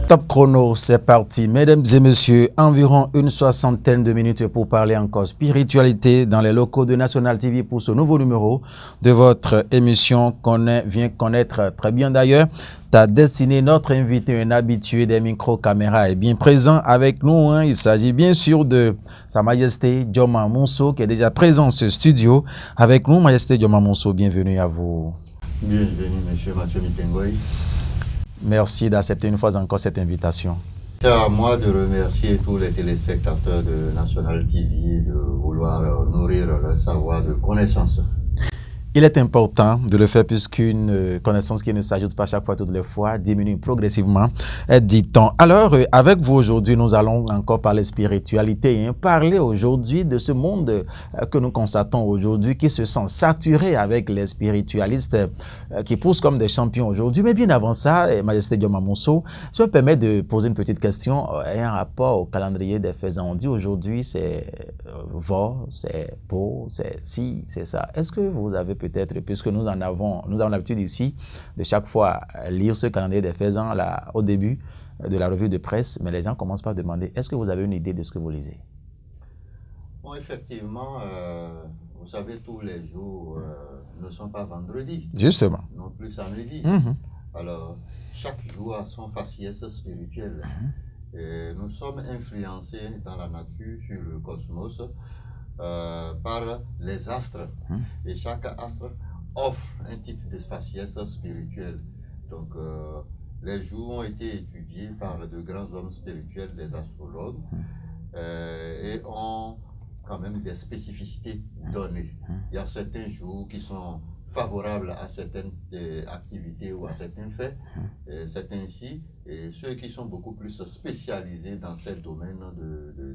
Top chrono, c'est parti. Mesdames et messieurs, environ une soixantaine de minutes pour parler encore spiritualité dans les locaux de National TV pour ce nouveau numéro de votre émission qu'on vient connaître très bien d'ailleurs. Ta destinée, notre invité, un habitué des micro-caméras est bien présent avec nous. Il s'agit bien sûr de Sa Majesté Joma Monso qui est déjà présent dans ce studio avec nous. Majesté Joma Monso, bienvenue à vous. Bienvenue, monsieur Mathieu Mitengoy. Merci d'accepter une fois encore cette invitation. C'est à moi de remercier tous les téléspectateurs de National TV de vouloir nourrir leur savoir de connaissance. Il est important de le faire puisqu'une connaissance qui ne s'ajoute pas chaque fois, toutes les fois, diminue progressivement, dit-on. Alors, avec vous aujourd'hui, nous allons encore parler spiritualité, parler aujourd'hui de ce monde que nous constatons aujourd'hui qui se sent saturé avec les spiritualistes qui poussent comme des champions aujourd'hui. Mais bien avant ça, Majesté Joma Monso, je me permets de poser une petite question ayant rapport au calendrier des faisans. On dit aujourd'hui c'est Vore, c'est Pau, c'est ci, c'est ça. Est-ce que vous avez peut-être, puisque nous avons l'habitude ici de chaque fois lire ce calendrier des faisans là, au début de la revue de presse, mais les gens commencent par demander, est-ce que vous avez une idée de ce que vous lisez? Bon, effectivement, vous savez, tous les jours ne sont pas vendredi. Justement. Non plus samedi. Alors, chaque jour a son faciès spirituel. Et nous sommes influencés dans la nature, sur le cosmos, par les astres. Et chaque astre offre un type de faciès spirituel. Donc, les jours ont été étudiés par de grands hommes spirituels, des astrologues, et ont quand même des spécificités données. Il y a certains jours qui sont favorables à certaines activités ou à certains faits, c'est ainsi, et ceux qui sont beaucoup plus spécialisés dans ces domaines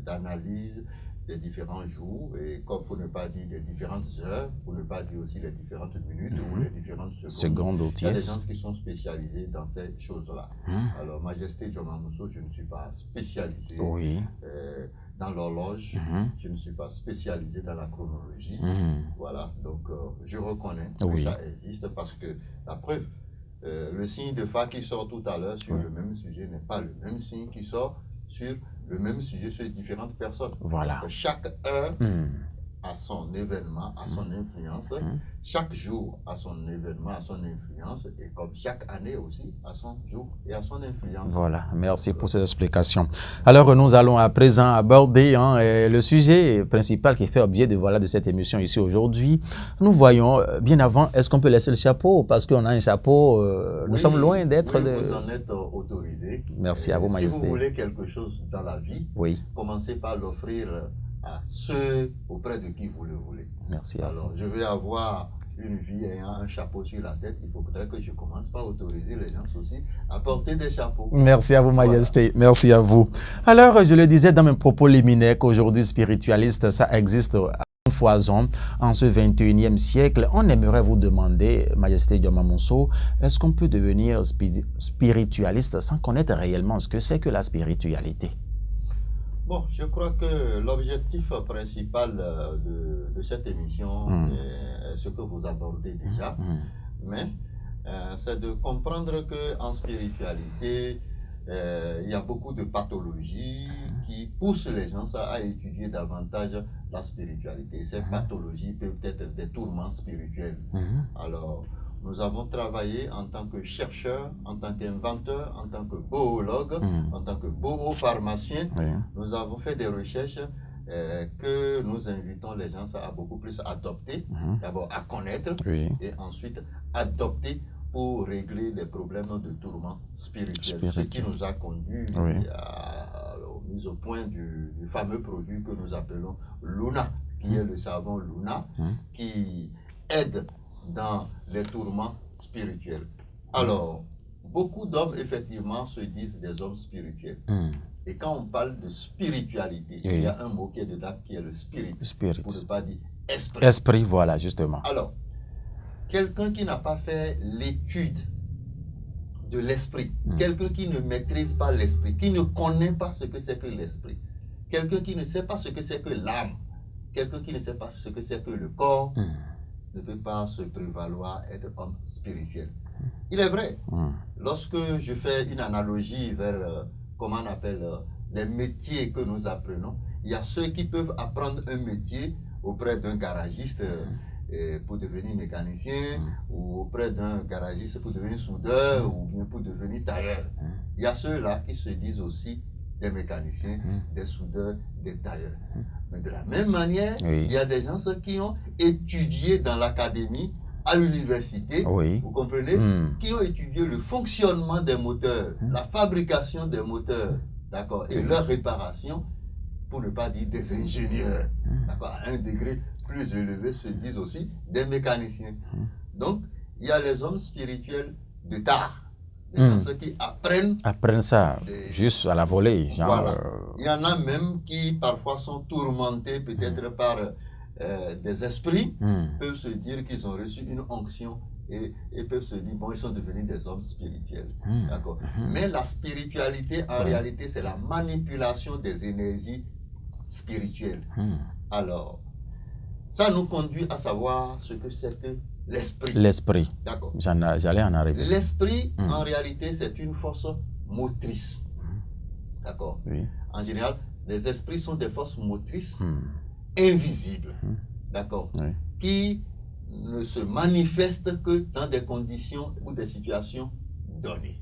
d'analyse des différents jours, et comme pour ne pas dire des différentes heures, pour ne pas dire aussi les différentes minutes ou les différentes secondes. Il y a des gens qui sont spécialisés dans ces choses-là. Alors, Majesté Joma Monso, je ne suis pas spécialisé dans l'horloge, je ne suis pas spécialisé dans la chronologie. Voilà, donc je reconnais que ça existe parce que la preuve, le signe de Fa qui sort tout à l'heure sur le même sujet n'est pas le même signe qui sort sur le même sujet sur différentes personnes. Voilà. Donc, chaque heure a son événement, a son influence. Chaque jour a son événement, a son influence. Et comme chaque année aussi a son jour et a son influence. Voilà, merci pour ces explications. Alors, nous allons à présent aborder le sujet principal qui fait objet de cette émission ici aujourd'hui. Nous voyons, bien avant, est-ce qu'on peut laisser le chapeau? Parce qu'on a un chapeau, nous sommes loin d'être... Vous en êtes autorisé. Merci à vous, Majesté. Si vous voulez quelque chose dans la vie, commencez par l'offrir à ceux auprès de qui vous le voulez. Merci. Alors, je vais avoir une vie ayant un chapeau sur la tête. Il faudrait que je commence par autoriser les gens aussi à porter des chapeaux. Merci à vous, Majesté. Voilà. Merci à vous. Alors, je le disais dans mes propos liminaires qu'aujourd'hui, spiritualiste, ça existe à une foison en ce 21e siècle. On aimerait vous demander, Majesté Joma Monso, est-ce qu'on peut devenir spiritualiste sans connaître réellement ce que c'est que la spiritualité? Bon, je crois que l'objectif principal de cette émission est ce que vous abordez déjà, mais c'est de comprendre qu'en spiritualité, il y a beaucoup de pathologies qui poussent les gens à étudier davantage la spiritualité. Ces pathologies peuvent être des tourments spirituels. Alors, nous avons travaillé en tant que chercheurs, en tant qu'inventeurs, en tant que boologues, en tant que boopharmaciens. Nous avons fait des recherches que nous invitons les gens à beaucoup plus adopter, d'abord à connaître et ensuite adopter pour régler les problèmes de tourment spirituel. Ce qui nous a conduit à la mise au point du fameux produit que nous appelons Luna, qui est le savon Luna, qui aide dans les tourments spirituels. Alors, beaucoup d'hommes, effectivement, se disent des hommes spirituels. Et quand on parle de spiritualité, il y a un mot qui est dedans, qui est le spirit. Pour ne pas dire esprit. Esprit, voilà, justement. Alors, quelqu'un qui n'a pas fait l'étude de l'esprit, quelqu'un qui ne maîtrise pas l'esprit, qui ne connaît pas ce que c'est que l'esprit, quelqu'un qui ne sait pas ce que c'est que l'âme, quelqu'un qui ne sait pas ce que c'est que le corps, ne peut pas se prévaloir être homme spirituel. Il est vrai. Lorsque je fais une analogie vers, comment on appelle, les métiers que nous apprenons, il y a ceux qui peuvent apprendre un métier auprès d'un garagiste pour devenir mécanicien, ou auprès d'un garagiste pour devenir soudeur, ou bien pour devenir tailleur. Il y a ceux-là qui se disent aussi des mécaniciens, des soudeurs, des tailleurs. Mais de la même manière, il y a des gens qui ont étudié dans l'académie, à l'université, vous comprenez, qui ont étudié le fonctionnement des moteurs, la fabrication des moteurs, d'accord, et leur réparation, pour ne pas dire des ingénieurs, d'accord, à un degré plus élevé, se disent aussi des mécaniciens. Donc, il y a les hommes spirituels de tard, des gens qui apprennent ça juste à la volée. Genre, voilà. Il y en a même qui parfois sont tourmentés peut-être par des esprits, peuvent se dire qu'ils ont reçu une onction et peuvent se dire, bon, ils sont devenus des hommes spirituels. D'accord. Mais la spiritualité, en réalité, c'est la manipulation des énergies spirituelles. Alors, ça nous conduit à savoir ce que c'est que l'esprit. L'esprit. D'accord. J'allais en arriver. L'esprit, en réalité, c'est une force motrice. D'accord. Oui. En général, les esprits sont des forces motrices invisibles. D'accord. Oui. Qui ne se manifestent que dans des conditions ou des situations données.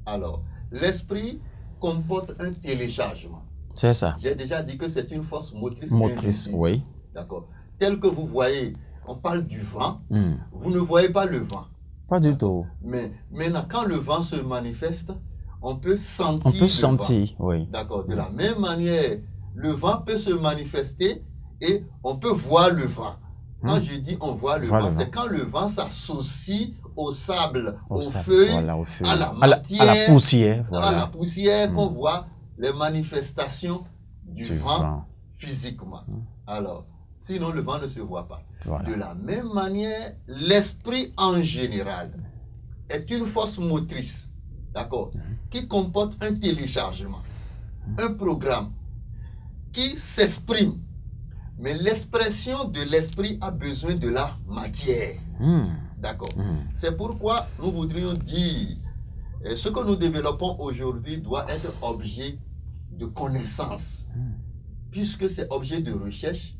Alors, l'esprit comporte un téléchargement. C'est ça. J'ai déjà dit que c'est une force motrice invisible. Oui. D'accord. Tel que vous voyez, on parle du vent, vous ne voyez pas le vent. Pas du tout. Mais maintenant, quand le vent se manifeste, on peut sentir le vent. Oui. D'accord. De la même manière, le vent peut se manifester et on peut voir le vent. Quand je dis on voit le vent, c'est quand le vent s'associe au sable, aux feuilles, voilà, à la matière, à la poussière. Voilà. À la poussière, qu'on voit les manifestations du vent physiquement. Alors, sinon le vent ne se voit pas. Voilà. De la même manière, l'esprit en général est une force motrice, d'accord, qui comporte un téléchargement, un programme qui s'exprime. Mais l'expression de l'esprit a besoin de la matière. D'accord. C'est pourquoi nous voudrions dire ce que nous développons aujourd'hui doit être objet de connaissance, puisque c'est objet de recherche,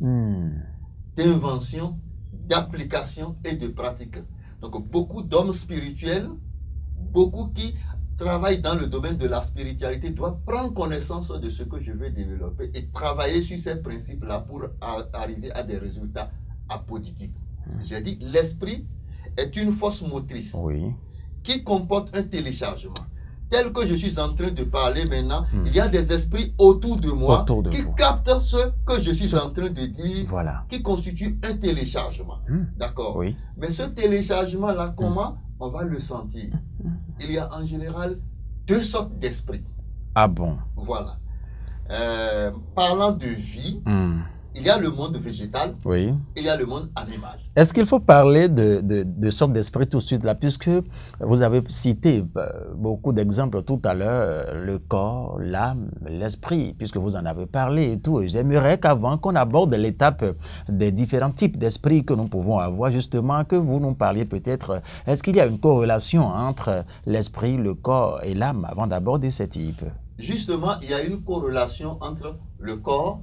d'invention, d'application et de pratique. Donc beaucoup d'hommes spirituels, beaucoup qui travaillent dans le domaine de la spiritualité doivent prendre connaissance de ce que je vais développer et travailler sur ces principes-là pour arriver à des résultats apodictiques. J'ai dit l'esprit est une force motrice qui comporte un téléchargement. Tel que je suis en train de parler maintenant, il y a des esprits autour de moi qui captent ce que je suis en train de dire, qui constitue un téléchargement. D'accord. Mais ce téléchargement-là, comment on va le sentir? Il y a en général deux sortes d'esprits. Ah bon? Voilà. Parlant de vie, il y a le monde végétal, il y a le monde animal. Est-ce qu'il faut parler de sortes d'esprit tout de suite là, puisque vous avez cité beaucoup d'exemples tout à l'heure, le corps, l'âme, l'esprit, puisque vous en avez parlé et tout. J'aimerais qu'avant qu'on aborde l'étape des différents types d'esprits que nous pouvons avoir, justement, que vous nous parliez peut-être, est-ce qu'il y a une corrélation entre l'esprit, le corps et l'âme avant d'aborder ces types? Justement, il y a une corrélation entre le corps,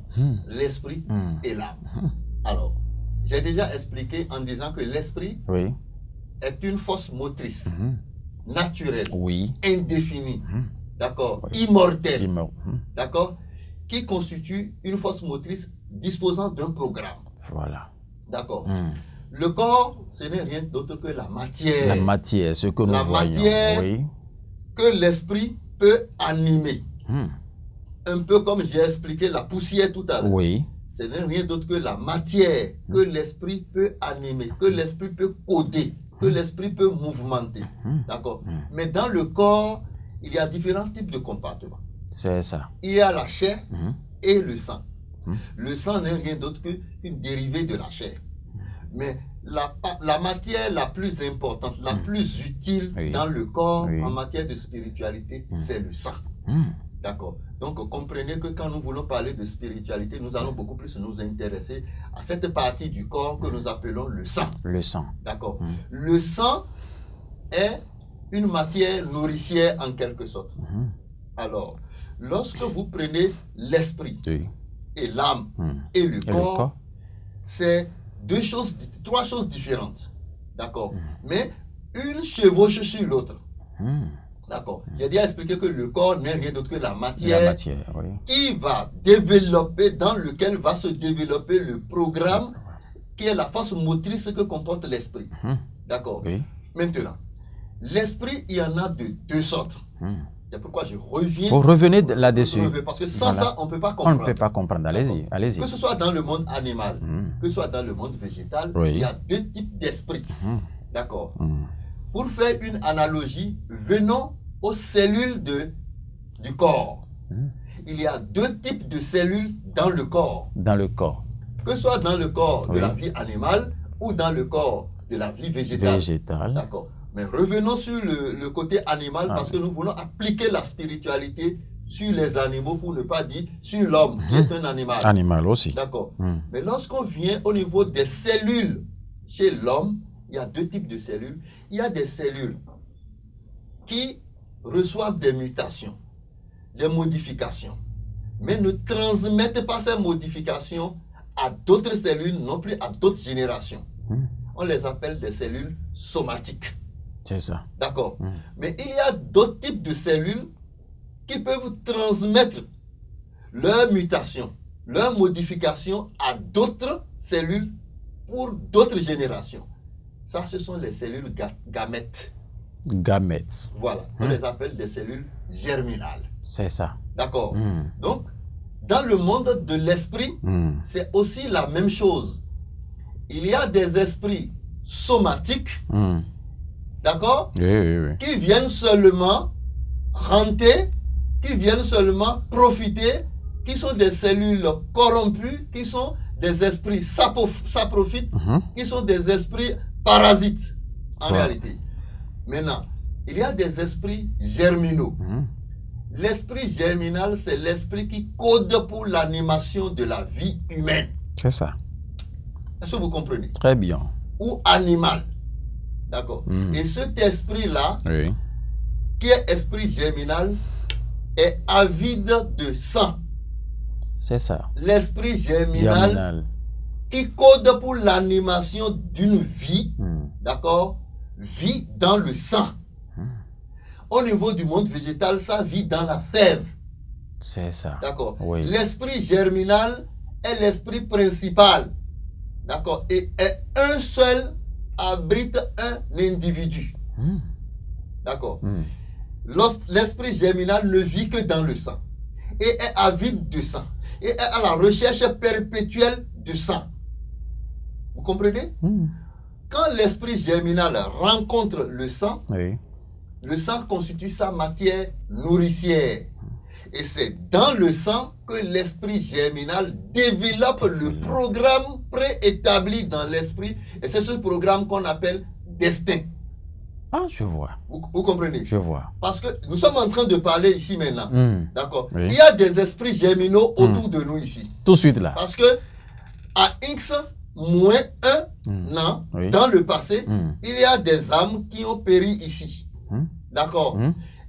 l'esprit et l'âme. Alors, j'ai déjà expliqué en disant que l'esprit est une force motrice, naturelle, indéfinie, d'accord, immortelle, d'accord, qui constitue une force motrice disposant d'un programme. Voilà. D'accord. Le corps, ce n'est rien d'autre que la matière. La matière, ce que nous voyons. La matière que l'esprit peut animer. Un peu comme j'ai expliqué la poussière tout à l'heure. Ce n'est rien d'autre que la matière que l'esprit peut animer, que l'esprit peut coder, que l'esprit peut mouvementer. D'accord. Mais dans le corps, il y a différents types de compartiments. C'est ça. Il y a la chair et le sang. Le sang n'est rien d'autre qu'une dérivée de la chair. Mais la matière la plus importante, la plus utile dans le corps en matière de spiritualité, c'est le sang. D'accord. Donc, comprenez que quand nous voulons parler de spiritualité, nous allons beaucoup plus nous intéresser à cette partie du corps que nous appelons le sang. Le sang. D'accord. Le sang est une matière nourricière en quelque sorte. Alors, lorsque vous prenez l'esprit et l'âme et le corps, c'est trois choses différentes. D'accord? Mais une chevauche sur l'autre. D'accord? J'ai déjà expliqué que le corps n'est rien d'autre que la matière, qui va développer, dans lequel va se développer le programme qui est la force motrice que comporte l'esprit. D'accord? Maintenant, l'esprit, il y en a de deux sortes. C'est pourquoi je reviens. Vous revenez là-dessus. Parce que sans ça, on ne peut pas comprendre. On ne peut pas comprendre. Allez-y, allez-y. Que ce soit dans le monde animal, que ce soit dans le monde végétal, il y a deux types d'esprit. D'accord? Pour faire une analogie, venons aux cellules du corps. Il y a deux types de cellules dans le corps. Dans le corps. Que ce soit dans le corps de la vie animale ou dans le corps de la vie végétale. D'accord. Mais revenons sur le côté animal parce que nous voulons appliquer la spiritualité sur les animaux pour ne pas dire sur l'homme qui est un animal. Animal aussi. D'accord. Mais lorsqu'on vient au niveau des cellules chez l'homme, il y a deux types de cellules. Il y a des cellules qui reçoivent des mutations, des modifications, mais ne transmettent pas ces modifications à d'autres cellules, non plus à d'autres générations. On les appelle des cellules somatiques. C'est ça. D'accord. Mais il y a d'autres types de cellules qui peuvent transmettre leurs mutations, leurs modifications à d'autres cellules pour d'autres générations. Ça, ce sont les cellules gamètes. Gamètes. Voilà. On les appelle des cellules germinales. C'est ça. D'accord. Donc, dans le monde de l'esprit, c'est aussi la même chose. Il y a des esprits somatiques, d'accord, qui viennent seulement renter, qui viennent seulement profiter, qui sont des cellules corrompues, qui sont des esprits saprophytes, qui sont des esprits parasites, en réalité. Maintenant, il y a des esprits germinaux. L'esprit germinal, c'est l'esprit qui code pour l'animation de la vie humaine. C'est ça. Est-ce que vous comprenez? Très bien. Ou animal. D'accord. Et cet esprit-là, qui est esprit germinal, est avide de sang. C'est ça. L'esprit germinal qui code pour l'animation d'une vie, d'accord, vit dans le sang. Au niveau du monde végétal, ça vit dans la sève. C'est ça. D'accord. L'esprit germinal est l'esprit principal. D'accord. Et est un seul abrite un individu. D'accord. L'esprit germinal ne vit que dans le sang. Et est avide de sang. Et est à la recherche perpétuelle du sang. Vous comprenez? Quand l'esprit germinal rencontre le sang, le sang constitue sa matière nourricière. Et c'est dans le sang que l'esprit germinal développe le programme préétabli dans l'esprit. Et c'est ce programme qu'on appelle destin. Ah, je vois. Vous comprenez? Je vois. Parce que nous sommes en train de parler ici maintenant. D'accord. Il y a des esprits germinaux autour de nous ici. Tout de suite là. Parce que à X moins 1 an, dans le passé, il y a des âmes qui ont péri ici. D'accord.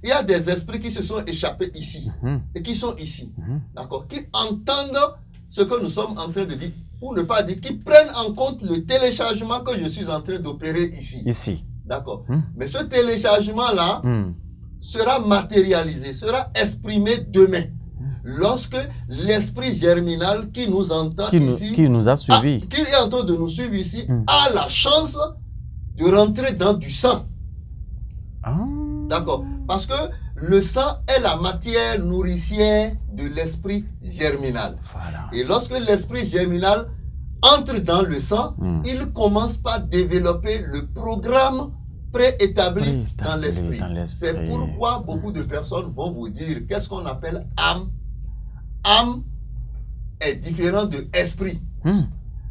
Il y a des esprits qui se sont échappés ici et qui sont ici. D'accord. Qui entendent ce que nous sommes en train de dire, pour ne pas dire, qui prennent en compte le téléchargement que je suis en train d'opérer ici. Ici. D'accord. Mais ce téléchargement-là sera matérialisé, sera exprimé demain. Lorsque l'esprit germinal qui nous entend ici, qui nous a suivis, qui est en train de nous suivre ici, a la chance de rentrer dans du sang. D'accord. Parce que le sang est la matière nourricière de l'esprit germinal. Voilà. Et lorsque l'esprit germinal entre dans le sang, il commence par développer le programme préétabli dans l'esprit. C'est pourquoi beaucoup de personnes vont vous dire qu'est-ce qu'on appelle âme. Âme est différent de esprit.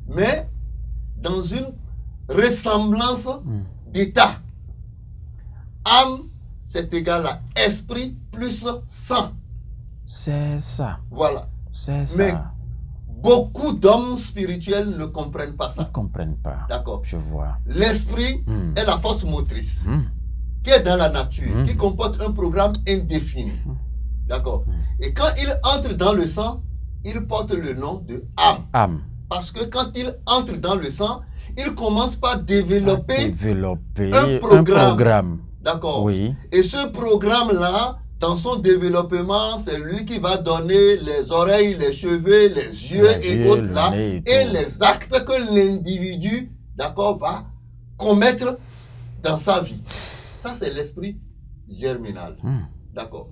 Mais dans une ressemblance d'état. Âme, c'est égal à esprit plus sang. C'est ça. Voilà. C'est ça. Mais beaucoup d'hommes spirituels ne comprennent pas ça. Ils ne comprennent pas. D'accord. Je vois. L'esprit est la force motrice. qui est dans la nature, qui comporte un programme indéfini. D'accord. Et quand il entre dans le sang, il porte le nom de âme. Âme. Parce que quand il entre dans le sang, il commence par développer un programme. D'accord. Oui. Et ce programme-là, dans son développement, c'est lui qui va donner les oreilles, les cheveux, les yeux et autres là, et les actes que l'individu, d'accord, va commettre dans sa vie. Ça, c'est l'esprit germinal. D'accord.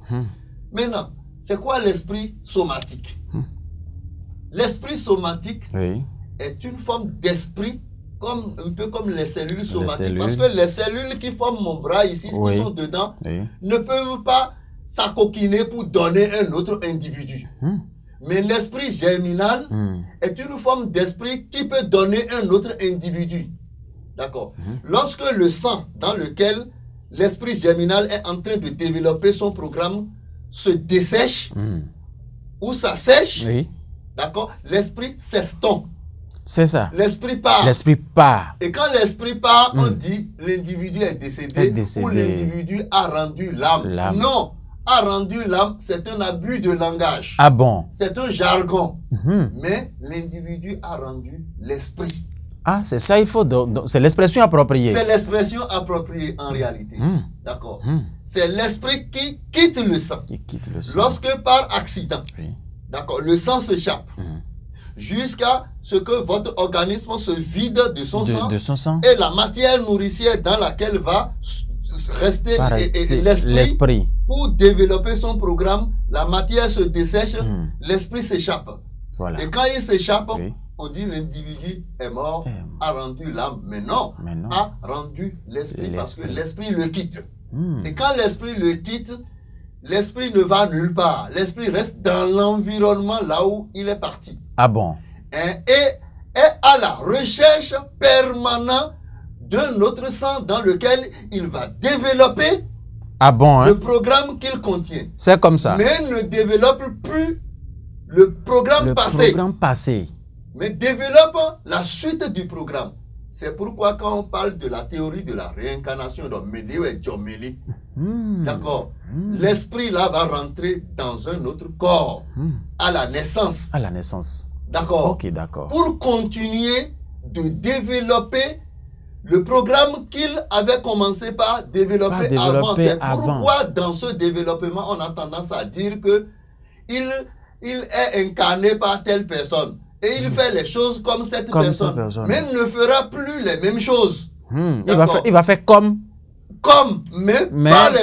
Maintenant, c'est quoi l'esprit somatique? L'esprit somatique est une forme d'esprit, un peu comme les cellules somatiques. Parce que les cellules qui forment mon bras ici, qui sont dedans, ne peuvent pas s'acoquiner pour donner un autre individu. Mais l'esprit germinal est une forme d'esprit qui peut donner un autre individu. D'accord. Lorsque le sang dans lequel l'esprit germinal est en train de développer son programme se dessèche ou s'assèche, d'accord, l'esprit s'estompe. C'est ça. L'esprit part. L'esprit part. Et quand l'esprit part, on dit l'individu est décédé ou l'individu a rendu l'âme. Non, a rendu l'âme, c'est un abus de langage. Ah bon? C'est un jargon. Mais l'individu a rendu l'esprit. Ah, c'est ça, il faut. C'est l'expression appropriée. C'est l'expression appropriée en réalité. D'accord. C'est l'esprit qui quitte le sang. Lorsque par accident, d'accord, le sang s'échappe. Jusqu'à ce que votre organisme se vide de son sang. Et la matière nourricière dans laquelle va rester l'esprit pour développer son programme, la matière se dessèche, l'esprit s'échappe. Voilà. Et quand il s'échappe, on dit l'individu est mort, a rendu l'âme, mais non, a rendu l'esprit parce que l'esprit le quitte. Et quand l'esprit le quitte, l'esprit ne va nulle part. L'esprit reste dans l'environnement là où il est parti. Ah bon? Et est à la recherche permanente d'un autre sang dans lequel il va développer le programme qu'il contient. C'est comme ça. Mais ne développe plus le programme passé. Mais développe la suite du programme. C'est pourquoi quand on parle de la théorie de la réincarnation de Méléo et Djomeli, d'accord, l'esprit là va rentrer dans un autre corps à la naissance. À la naissance. D'accord. Ok, d'accord. Pour continuer de développer le programme qu'il avait commencé par développer avant. C'est pourquoi dans ce développement, on a tendance à dire que il est incarné par telle personne. Et il fait les choses comme cette personne. Mais il ne fera plus les mêmes choses. Il va faire comme, mais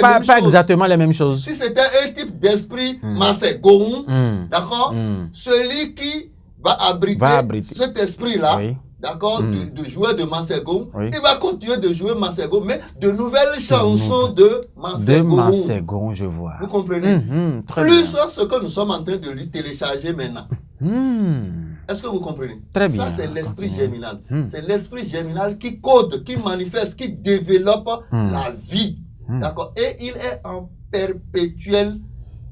pas exactement les mêmes choses. Si c'était un type d'esprit Masegoun, d'accord, celui qui va abriter cet esprit-là, d'accord, de jouer de Masegoun, il va continuer de jouer Masegoun, mais de nouvelles chansons de Masegoun. De Masegoun, je vois. Vous comprenez? Plus ce que nous sommes en train de lui télécharger maintenant. Est-ce que vous comprenez? Très bien. Ça, c'est l'esprit germinal. C'est l'esprit germinal qui code, qui manifeste, qui développe la vie. D'accord? Et il est en perpétuelle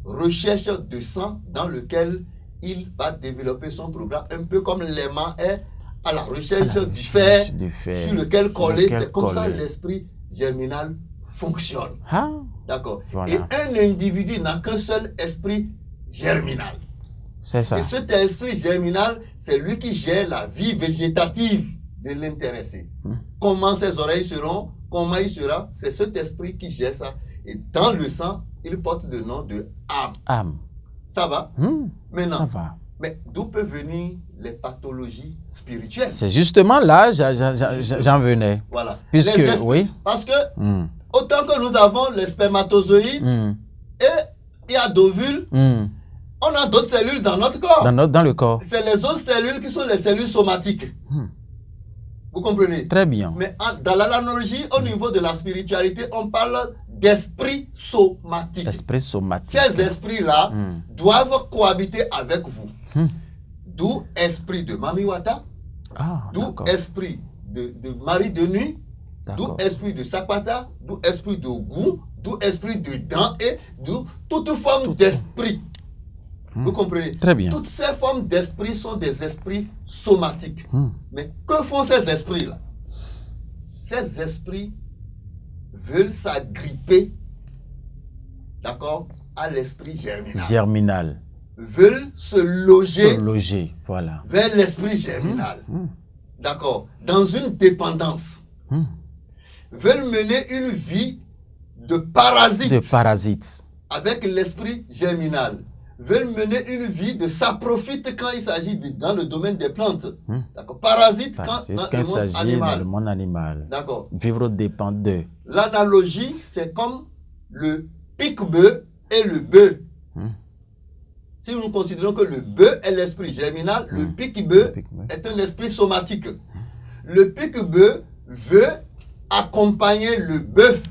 recherche de sang dans lequel il va développer son programme, un peu comme l'aimant est à la recherche du fer sur lequel coller. C'est comme ça l'esprit germinal fonctionne. D'accord? Voilà. Et un individu n'a qu'un seul esprit germinal. C'est ça. Et cet esprit germinal, c'est lui qui gère la vie végétative de l'intéressé. Comment ses oreilles seront, comment il sera, c'est cet esprit qui gère ça. Et dans le sang, il porte le nom de âme. Ça va? Maintenant, ça va. Mais d'où peuvent venir les pathologies spirituelles? C'est justement là, j'en venais. Voilà. Puisque, parce que, autant que nous avons les spermatozoïdes et il y a d'ovules, on a d'autres cellules dans notre corps. Dans le corps. C'est les autres cellules qui sont les cellules somatiques. Vous comprenez? Très bien. Mais dans l'analogie, au niveau de la spiritualité, on parle d'esprit somatique. Esprit somatique. Ces esprits-là doivent cohabiter avec vous. D'où esprit de Mamiwata, d'où esprit de Marie de Nuit, d'où esprit de Sapata, d'où esprit de Gou, d'où esprit de Dan et d'où toute forme d'esprit. Vous comprenez? Très bien. Toutes ces formes d'esprit sont des esprits somatiques. Mais que font ces esprits-là? Ces esprits veulent s'agripper, d'accord, à l'esprit germinal. Germinal. Veulent se loger, voilà. vers l'esprit germinal. D'accord, dans une dépendance. Veulent mener une vie de parasite. De parasite. Avec l'esprit germinal. Veulent mener une vie de saprofite quand il s'agit dans le domaine des plantes. D'accord. Parasite quand il s'agit dans le monde animal. D'accord. Vivre dépend d'eux. L'analogie, c'est comme le pique-bœuf et le bœuf. Si nous considérons que le bœuf est l'esprit germinal, le pique-bœuf est un esprit somatique. Le pique-bœuf veut accompagner le bœuf.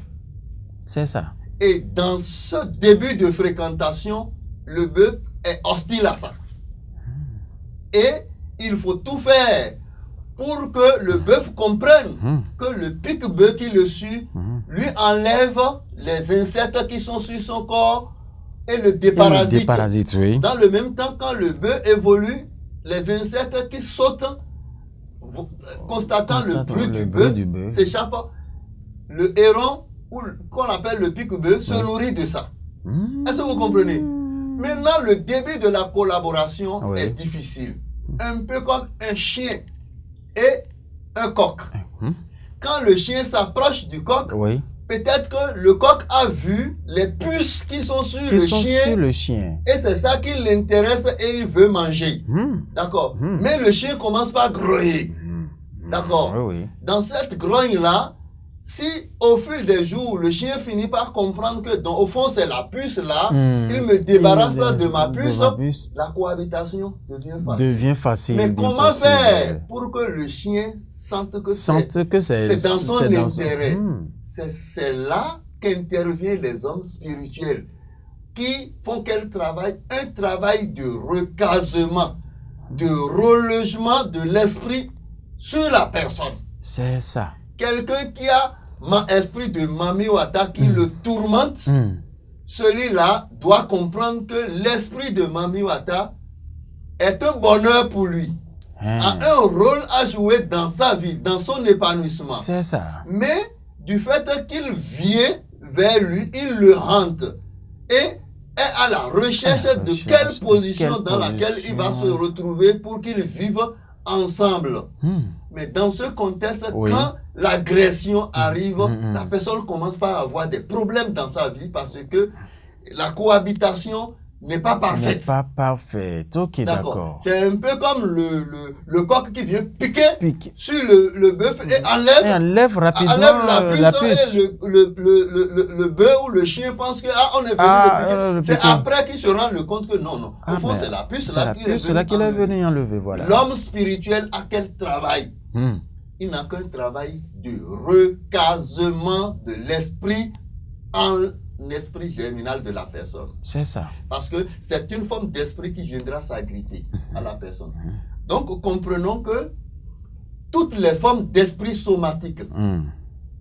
C'est ça. Et dans ce début de fréquentation, le bœuf est hostile à ça. Et il faut tout faire pour que le bœuf comprenne que le pique-bœuf qui le suit lui enlève les insectes qui sont sur son corps et le déparasite. Oui. Dans le même temps, quand le bœuf évolue, les insectes qui sautent, constatant le bruit du bœuf, s'échappent. Le héron, qu'on appelle le pique-bœuf, se nourrit de ça. Est-ce que vous comprenez? Maintenant, le début de la collaboration est difficile. Un peu comme un chien et un coq. Quand le chien s'approche du coq, peut-être que le coq a vu les puces qui sont sur le chien. Et c'est ça qui l'intéresse et il veut manger. D'accord. Mais le chien commence par grogner. D'accord. Dans cette grogne-là, si au fil des jours, le chien finit par comprendre que au fond c'est la puce là, il me débarrasse de ma puce, la cohabitation devient facile. Mais comment faire pour que le chien sente que c'est dans son intérêt? C'est là qu'interviennent les hommes spirituels qui font un travail de recasement, de relogement de l'esprit sur la personne. C'est ça. Quelqu'un qui a un esprit de Mami Wata qui le tourmente, celui-là doit comprendre que l'esprit de Mami Wata est un bonheur pour lui, a un rôle à jouer dans sa vie, dans son épanouissement. C'est ça. Mais du fait qu'il vient vers lui, il le hante et est à la recherche de quelle position dans laquelle il va se retrouver pour qu'ils vivent ensemble. Mais dans ce contexte, quand l'agression arrive, la personne commence par avoir des problèmes dans sa vie parce que la cohabitation n'est pas parfaite. N'est pas parfaite. Ok, d'accord. C'est un peu comme le coq qui vient piquer sur le bœuf et enlève rapidement la puce. Et le bœuf ou le chien pense que on est venu le piquer. C'est après qu'il se rend compte que non. Au fond, c'est la puce là qu'il est venu enlever. Voilà. L'homme spirituel a quel travail? Il n'a qu'un travail de recasement de l'esprit en esprit germinal de la personne. C'est ça. Parce que c'est une forme d'esprit qui viendra s'agripper à la personne. Donc, comprenons que toutes les formes d'esprit somatique,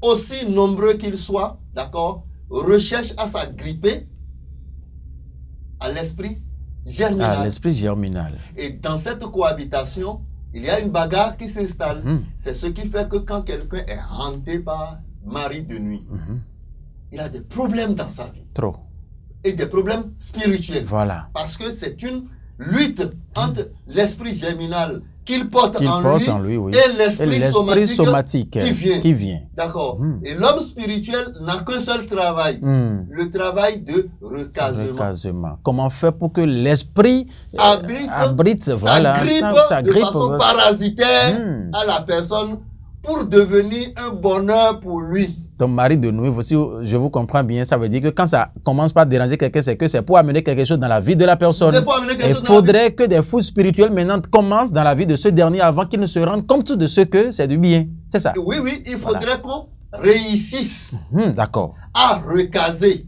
aussi nombreux qu'ils soient, d'accord, recherchent à s'agripper à l'esprit germinal. À l'esprit germinal. Et dans cette cohabitation, il y a une bagarre qui s'installe. C'est ce qui fait que quand quelqu'un est hanté par mari de nuit, il a des problèmes dans sa vie. Trop. Et des problèmes spirituels. Voilà. Parce que c'est une lutte entre l'esprit germinal qu'il porte en lui et l'esprit somatique qui vient. D'accord. Et l'homme spirituel n'a qu'un seul travail. Le travail de recasement. Comment faire pour que l'esprit abrite s'agrippe de façon parasitaire à la personne pour devenir un bonheur pour lui. Ton mari de nuit, si je vous comprends bien, ça veut dire que quand ça commence par déranger quelqu'un, c'est pour amener quelque chose dans la vie de la personne. Il faudrait que des fous spirituels maintenant commencent dans la vie de ce dernier avant qu'il ne se rende compte de ce que c'est du bien. C'est ça. Oui, il faudrait qu'on réussisse à recaser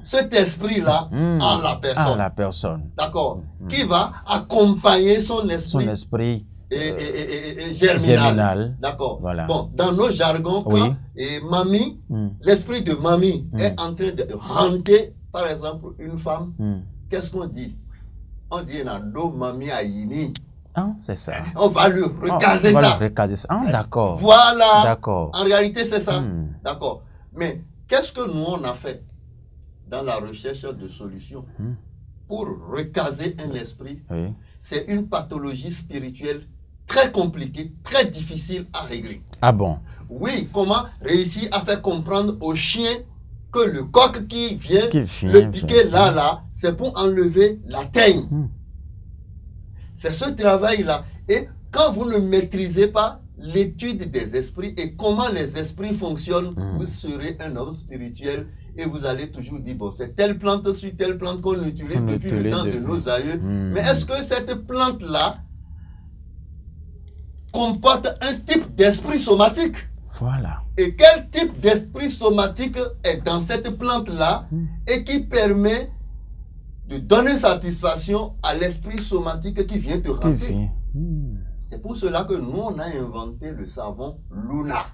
cet esprit-là en la personne. D'accord. Qui va accompagner son esprit. Et germinal. D'accord. Voilà. Bon, dans nos jargons, quand mamie, l'esprit de mamie est en train de hanter, par exemple, une femme, qu'est-ce qu'on dit? On dit Nando mamie aïni. C'est ça. On va le recaser ça. D'accord. Voilà. D'accord. En réalité, c'est ça. D'accord. Mais qu'est-ce que nous, on a fait dans la recherche de solutions pour recaser un esprit? Oui. C'est une pathologie spirituelle très compliquée, très difficile à régler. Ah bon? Oui, comment réussir à faire comprendre au chien que le coq qui vient le piquer là, c'est pour enlever la teigne. C'est ce travail-là. Et quand vous ne maîtrisez pas l'étude des esprits et comment les esprits fonctionnent, vous serez un homme spirituel et vous allez toujours dire, bon, c'est telle plante sur telle plante qu'on utilise depuis le temps de nos aïeux. Mais est-ce que cette plante-là comporte un type d'esprit somatique? Voilà. Et quel type d'esprit somatique est dans cette plante-là et qui permet de donner satisfaction à l'esprit somatique qui vient te rentrer? C'est pour cela que nous, on a inventé le savon Luna.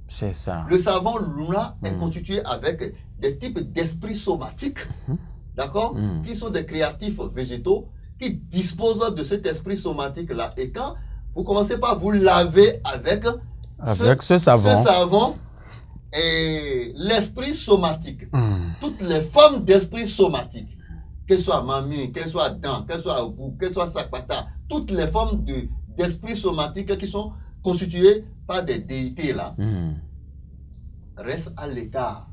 C'est ça. Le savon Luna est constitué avec des types d'esprits somatiques, d'accord, qui sont des créatifs végétaux qui disposent de cet esprit somatique-là. Et quand vous commencez par vous laver avec ce savon, et l'esprit somatique, toutes les formes d'esprit somatique, qu'elles soient mamie, qu'elles soient dents, qu'elles soient goût, qu'elles soient sakpata, toutes les formes d'esprit somatique qui sont constituées par des déités là, restent à l'écart.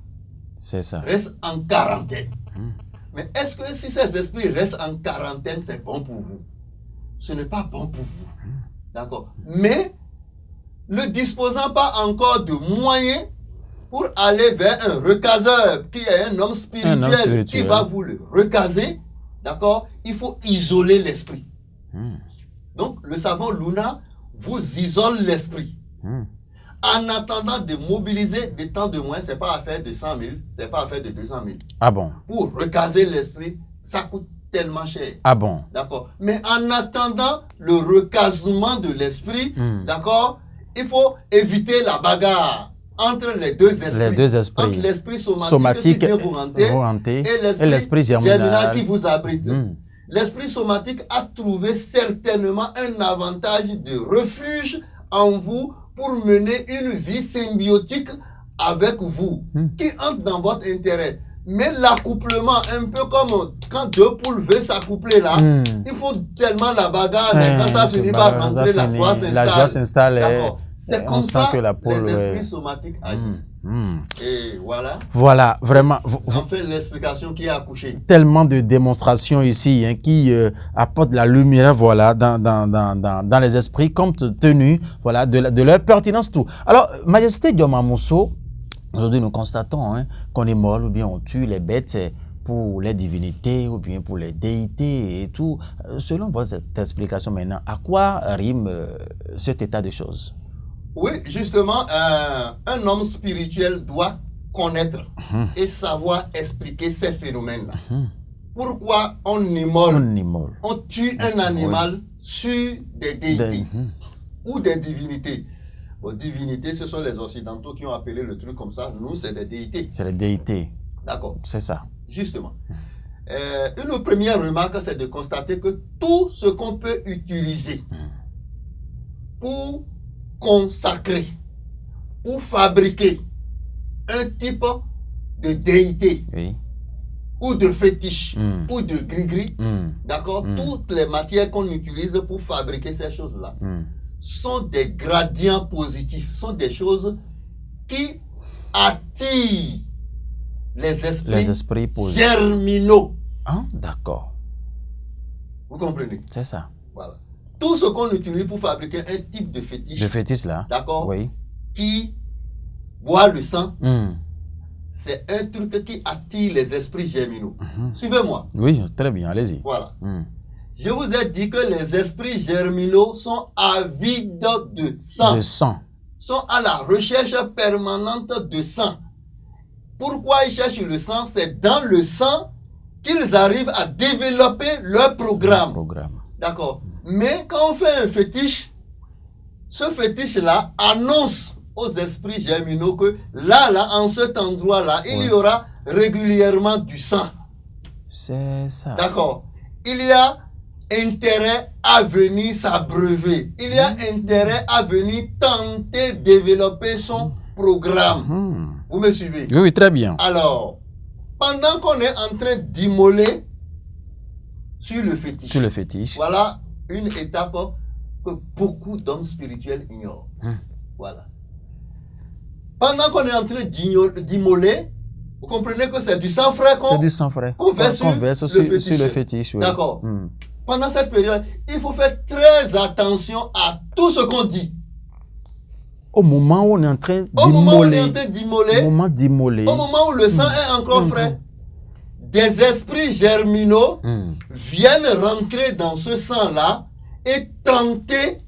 C'est ça. Restent en quarantaine. Mais est-ce que si ces esprits restent en quarantaine, c'est bon pour vous? Ce n'est pas bon pour vous. D'accord. Mais ne disposant pas encore de moyens pour aller vers un recaseur qui est un homme spirituel, qui va vous le recaser, d'accord, il faut isoler l'esprit. Donc, le savon Luna vous isole l'esprit. En attendant de mobiliser des temps de moins, ce n'est pas affaire de 100 000, ce n'est pas affaire de 200 000. Ah bon? Pour recaser l'esprit, ça coûte tellement cher. Ah bon? D'accord. Mais en attendant le recasement de l'esprit, d'accord, il faut éviter la bagarre entre les deux esprits. Les deux esprits. Entre l'esprit somatique qui vient vous rentrer et l'esprit germinal qui vous abrite. L'esprit somatique a trouvé certainement un avantage de refuge en vous pour mener une vie symbiotique avec vous, qui entre dans votre intérêt. Mais l'accouplement, un peu comme quand deux poules veulent s'accoupler là, il faut tellement la bagarre, mais quand ça finit par rentrer, la joie s'installe. C'est comme ça que les esprits somatiques agissent. Et voilà. Voilà, vraiment. En fait, l'explication qui est accouchée. Tellement de démonstrations ici qui apportent la lumière, voilà, dans les esprits, compte tenu, voilà, de leur pertinence, tout. Alors, Majesté Diomamousso, aujourd'hui, nous constatons qu'on est mort ou bien on tue les bêtes pour les divinités ou bien pour les déités et tout. Selon votre explication maintenant, à quoi rime cet état de choses? Oui, justement, un homme spirituel doit connaître et savoir expliquer ces phénomènes-là. Pourquoi on immole, on tue un animal sur des déités ou des divinités? Bon, divinités, ce sont les Occidentaux qui ont appelé le truc comme ça. Nous, c'est des déités. C'est les déités. D'accord. C'est ça. Justement. Une première remarque, c'est de constater que tout ce qu'on peut utiliser pour consacrer ou fabriquer un type de déité ou de fétiche ou de gris-gris, d'accord, toutes les matières qu'on utilise pour fabriquer ces choses-là sont des gradients positifs, sont des choses qui attirent les esprits germinaux. Ah, d'accord. Vous comprenez? C'est ça. Voilà. Tout ce qu'on utilise pour fabriquer un type de fétiche. Le fétiche là. D'accord. Oui. Qui boit le sang. C'est un truc qui attire les esprits germinaux. Suivez-moi. Oui, très bien, allez-y. Voilà. Je vous ai dit que les esprits germinaux sont avides de sang. De sang. Sont à la recherche permanente de sang. Pourquoi ils cherchent le sang? C'est dans le sang qu'ils arrivent à développer leur programme. D'accord. Mais quand on fait un fétiche, ce fétiche-là annonce aux esprits germinaux que là, en cet endroit-là, il y aura régulièrement du sang. C'est ça. D'accord. Il y a intérêt à venir s'abreuver. Il y a intérêt à venir tenter de développer son programme. Vous me suivez? Oui, oui, très bien. Alors, pendant qu'on est en train d'immoler sur le fétiche. Sur le fétiche. Voilà une étape que beaucoup d'hommes spirituels ignorent. Voilà. Pendant qu'on est en train d'immoler, vous comprenez que c'est du sang frais qu'on verse sur le fétiche. Oui. D'accord. Pendant cette période, il faut faire très attention à tout ce qu'on dit. Au moment où on est en train d'immoler, au moment où le sang est encore frais, des esprits germinaux viennent rentrer dans ce sang-là et tenter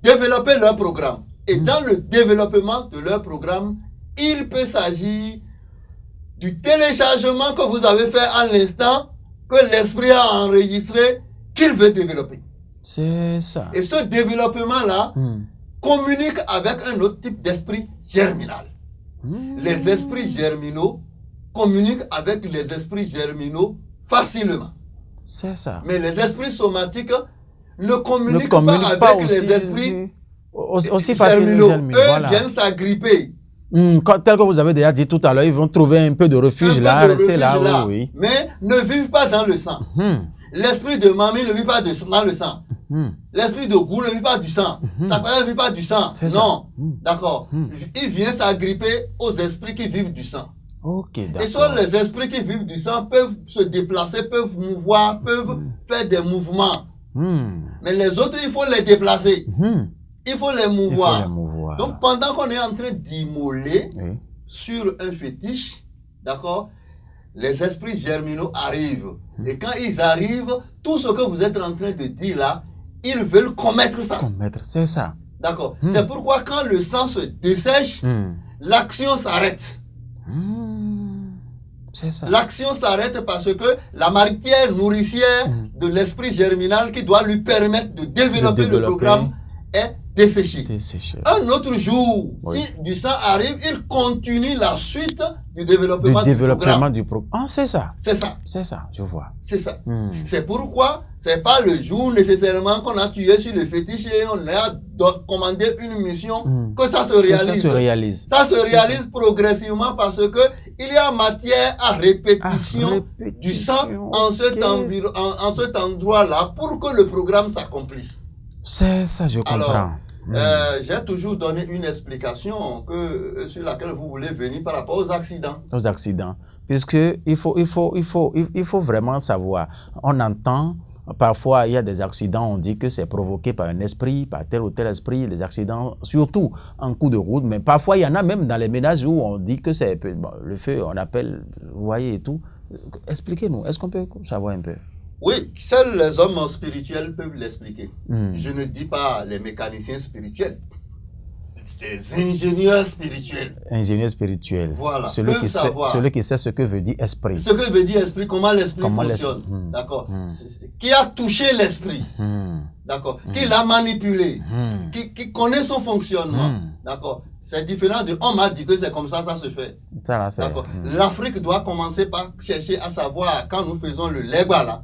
de développer leur programme. Et dans le développement de leur programme, il peut s'agir du téléchargement que vous avez fait à l'instant, que l'esprit a enregistré, qu'il veut développer. C'est ça. Et ce développement-là communique avec un autre type d'esprit germinal. Les esprits germinaux communiquent avec les esprits germinaux facilement. C'est ça. Mais les esprits somatiques ne communiquent pas avec les esprits aussi facilement. Eux viennent s'agripper. Tel que vous avez déjà dit tout à l'heure, ils vont trouver un peu de refuge là, rester là. Oui. Mais ne vivent pas dans le sang. L'esprit de mamie ne vit pas dans le sang. L'esprit de goût ne vit pas du sang. Satan ne vit pas du sang. Non. D'accord. Il vient s'agripper aux esprits qui vivent du sang. Okay, et soit les esprits qui vivent du sang peuvent se déplacer, peuvent mouvoir, peuvent faire des mouvements. Mais les autres, il faut les déplacer. Il faut les mouvoir. Donc, pendant qu'on est en train d'immoler sur un fétiche, d'accord, les esprits germinaux arrivent. Et quand ils arrivent, tout ce que vous êtes en train de dire là, ils veulent commettre ça. C'est ça. D'accord. C'est pourquoi quand le sang se dessèche, l'action s'arrête. C'est ça. L'action s'arrête parce que la matière nourricière de l'esprit germinal qui doit lui permettre de développer le programme est desséchée. Un autre jour, si du sang arrive, il continue la suite du développement du programme. Ah, c'est ça. C'est ça. C'est ça, je vois. C'est ça. C'est pourquoi c'est pas le jour nécessairement qu'on a tué sur le fétiche et on a commandé une mission que ça se réalise. Ça se réalise. Ça se réalise progressivement parce que il y a matière à répétition du sang en cet endroit-là pour que le programme s'accomplisse. C'est ça, je comprends. J'ai toujours donné une explication sur laquelle vous voulez venir par rapport aux accidents. Aux accidents. Puisque il faut vraiment savoir. On entend, parfois il y a des accidents, on dit que c'est provoqué par un esprit, par tel ou tel esprit, les accidents, surtout en coup de route. Mais parfois il y en a même dans les ménages où on dit que c'est le feu, on appelle, vous voyez et tout. Expliquez-nous, est-ce qu'on peut savoir un peu? Oui, seuls les hommes spirituels peuvent l'expliquer. Je ne dis pas les mécaniciens spirituels. Des ingénieurs spirituels. Ingénieurs spirituels. Voilà. Celui qui sait ce que veut dire esprit. Ce que veut dire esprit, comment l'esprit fonctionne. D'accord. Qui a touché l'esprit. D'accord. Qui l'a manipulé. Qui connaît son fonctionnement. D'accord. C'est différent de on m'a dit que c'est comme ça, ça se fait. D'accord. L'Afrique doit commencer par chercher à savoir quand nous faisons le legba là.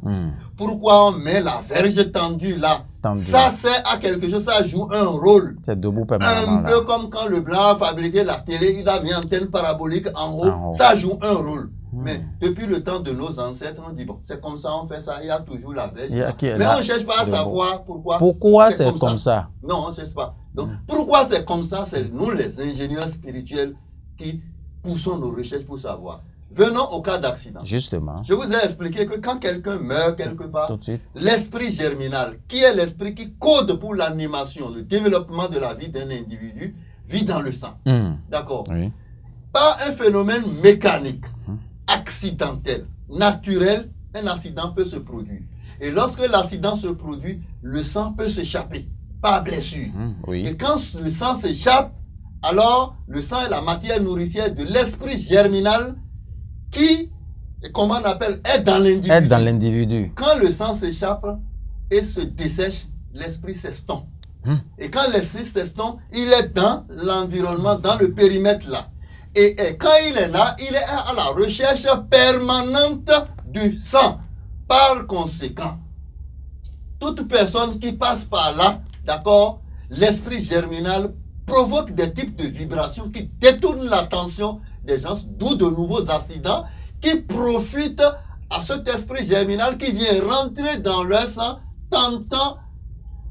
Pourquoi on met la verge tendue là. Ça sert à quelque chose, ça joue un rôle. C'est debout un peu comme quand le blanc a fabriqué la télé, il a mis une antenne parabolique en haut. Ça joue un rôle. Mais depuis le temps de nos ancêtres, on dit bon, c'est comme ça, on fait ça, il y a toujours la verge. Mais on ne cherche pas à savoir pourquoi. Pourquoi c'est comme ça? Non, on ne cherche pas. Donc, pourquoi c'est comme ça? C'est nous, les ingénieurs spirituels, qui poussons nos recherches pour savoir. Venons au cas d'accident. Justement. Je vous ai expliqué que quand quelqu'un meurt quelque part, l'esprit germinal, qui est l'esprit qui code pour l'animation, le développement de la vie d'un individu, vit dans le sang. D'accord. Oui. Par un phénomène mécanique, accidentel, naturel, un accident peut se produire. Et lorsque l'accident se produit, le sang peut s'échapper par blessure. Et quand le sang s'échappe, alors le sang est la matière nourricière de l'esprit germinal qui, comment on appelle, est dans l'individu. Quand le sang s'échappe et se dessèche, l'esprit s'estompe. Et quand l'esprit s'estompe, il est dans l'environnement, dans le périmètre là. Et quand il est là, il est à la recherche permanente du sang. Par conséquent, toute personne qui passe par là, d'accord, l'esprit germinal provoque des types de vibrations qui détournent l'attention des gens, d'où de nouveaux accidents qui profitent à cet esprit germinal qui vient rentrer dans leur sang, tentant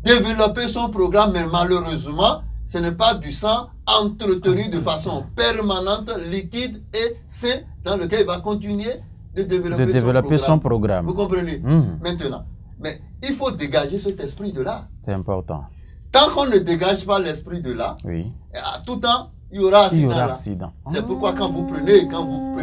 développer son programme, mais malheureusement, ce n'est pas du sang entretenu de façon permanente, liquide et sain, dans lequel il va continuer de développer son programme. Vous comprenez? Maintenant, mais il faut dégager cet esprit de là. C'est important. Tant qu'on ne dégage pas l'esprit de là, oui, à tout temps, il y aura accident. accident. C'est pourquoi quand vous prenez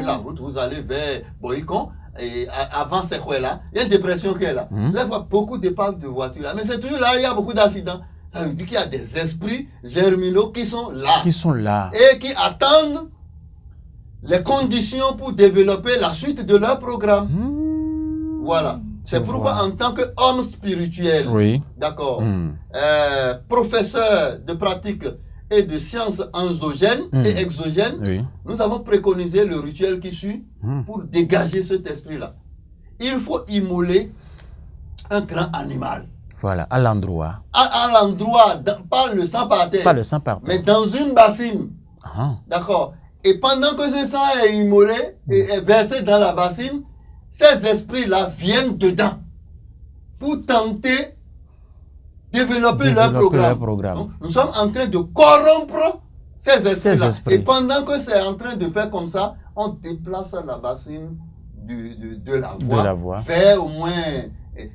la route, vous allez vers Boïcon, et avant c'est quoi là, il y a une dépression qui est là. Là, il y a beaucoup d'épaves de voitures là, mais c'est toujours là, il y a beaucoup d'accidents. Ça veut dire qu'il y a des esprits germinaux qui sont là. Qui sont là. Et qui attendent les conditions pour développer la suite de leur programme. Voilà. C'est pourquoi en tant qu'homme spirituel, oui, d'accord, professeur de pratique et de sciences endogènes et exogènes, oui, nous avons préconisé le rituel qui suit pour dégager cet esprit-là. Il faut immoler un grand animal. Voilà, à l'endroit. À l'endroit, pas le sang par terre. Pas le sang par terre. Mais dans une bassine. D'accord. Et pendant que ce sang est immolé et versé dans la bassine, ces esprits-là viennent dedans pour tenter de développer leur programme. Donc, nous sommes en train de corrompre ces esprits-là. Et pendant que c'est en train de faire comme ça, on déplace la bassine de la voie vers au moins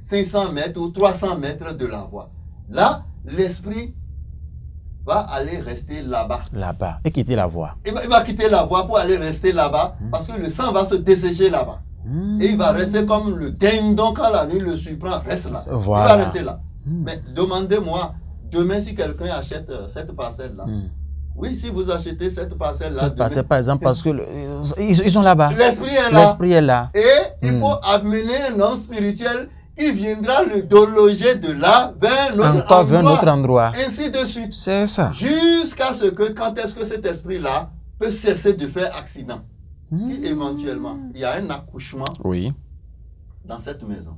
500 mètres ou 300 mètres de la voie. Là, l'esprit va aller rester là-bas. Là-bas. Et quitter la voie. Il va quitter la voie pour aller rester là-bas parce que le sang va se dessécher là-bas. Et il va rester comme le dindon quand la nuit le surprend, reste là. Voilà. Il va rester là. Mais demandez-moi, demain si quelqu'un achète cette parcelle-là, oui, si vous achetez cette parcelle-là, cette parcelle, par exemple, parce que ils sont là-bas. L'esprit est là. L'esprit est là. Et il faut amener un homme spirituel qui viendra le déloger de là vers un autre endroit. Ainsi de suite. C'est ça. Jusqu'à ce que, quand est-ce que cet esprit-là peut cesser de faire accident? Si éventuellement il y a un accouchement dans cette maison,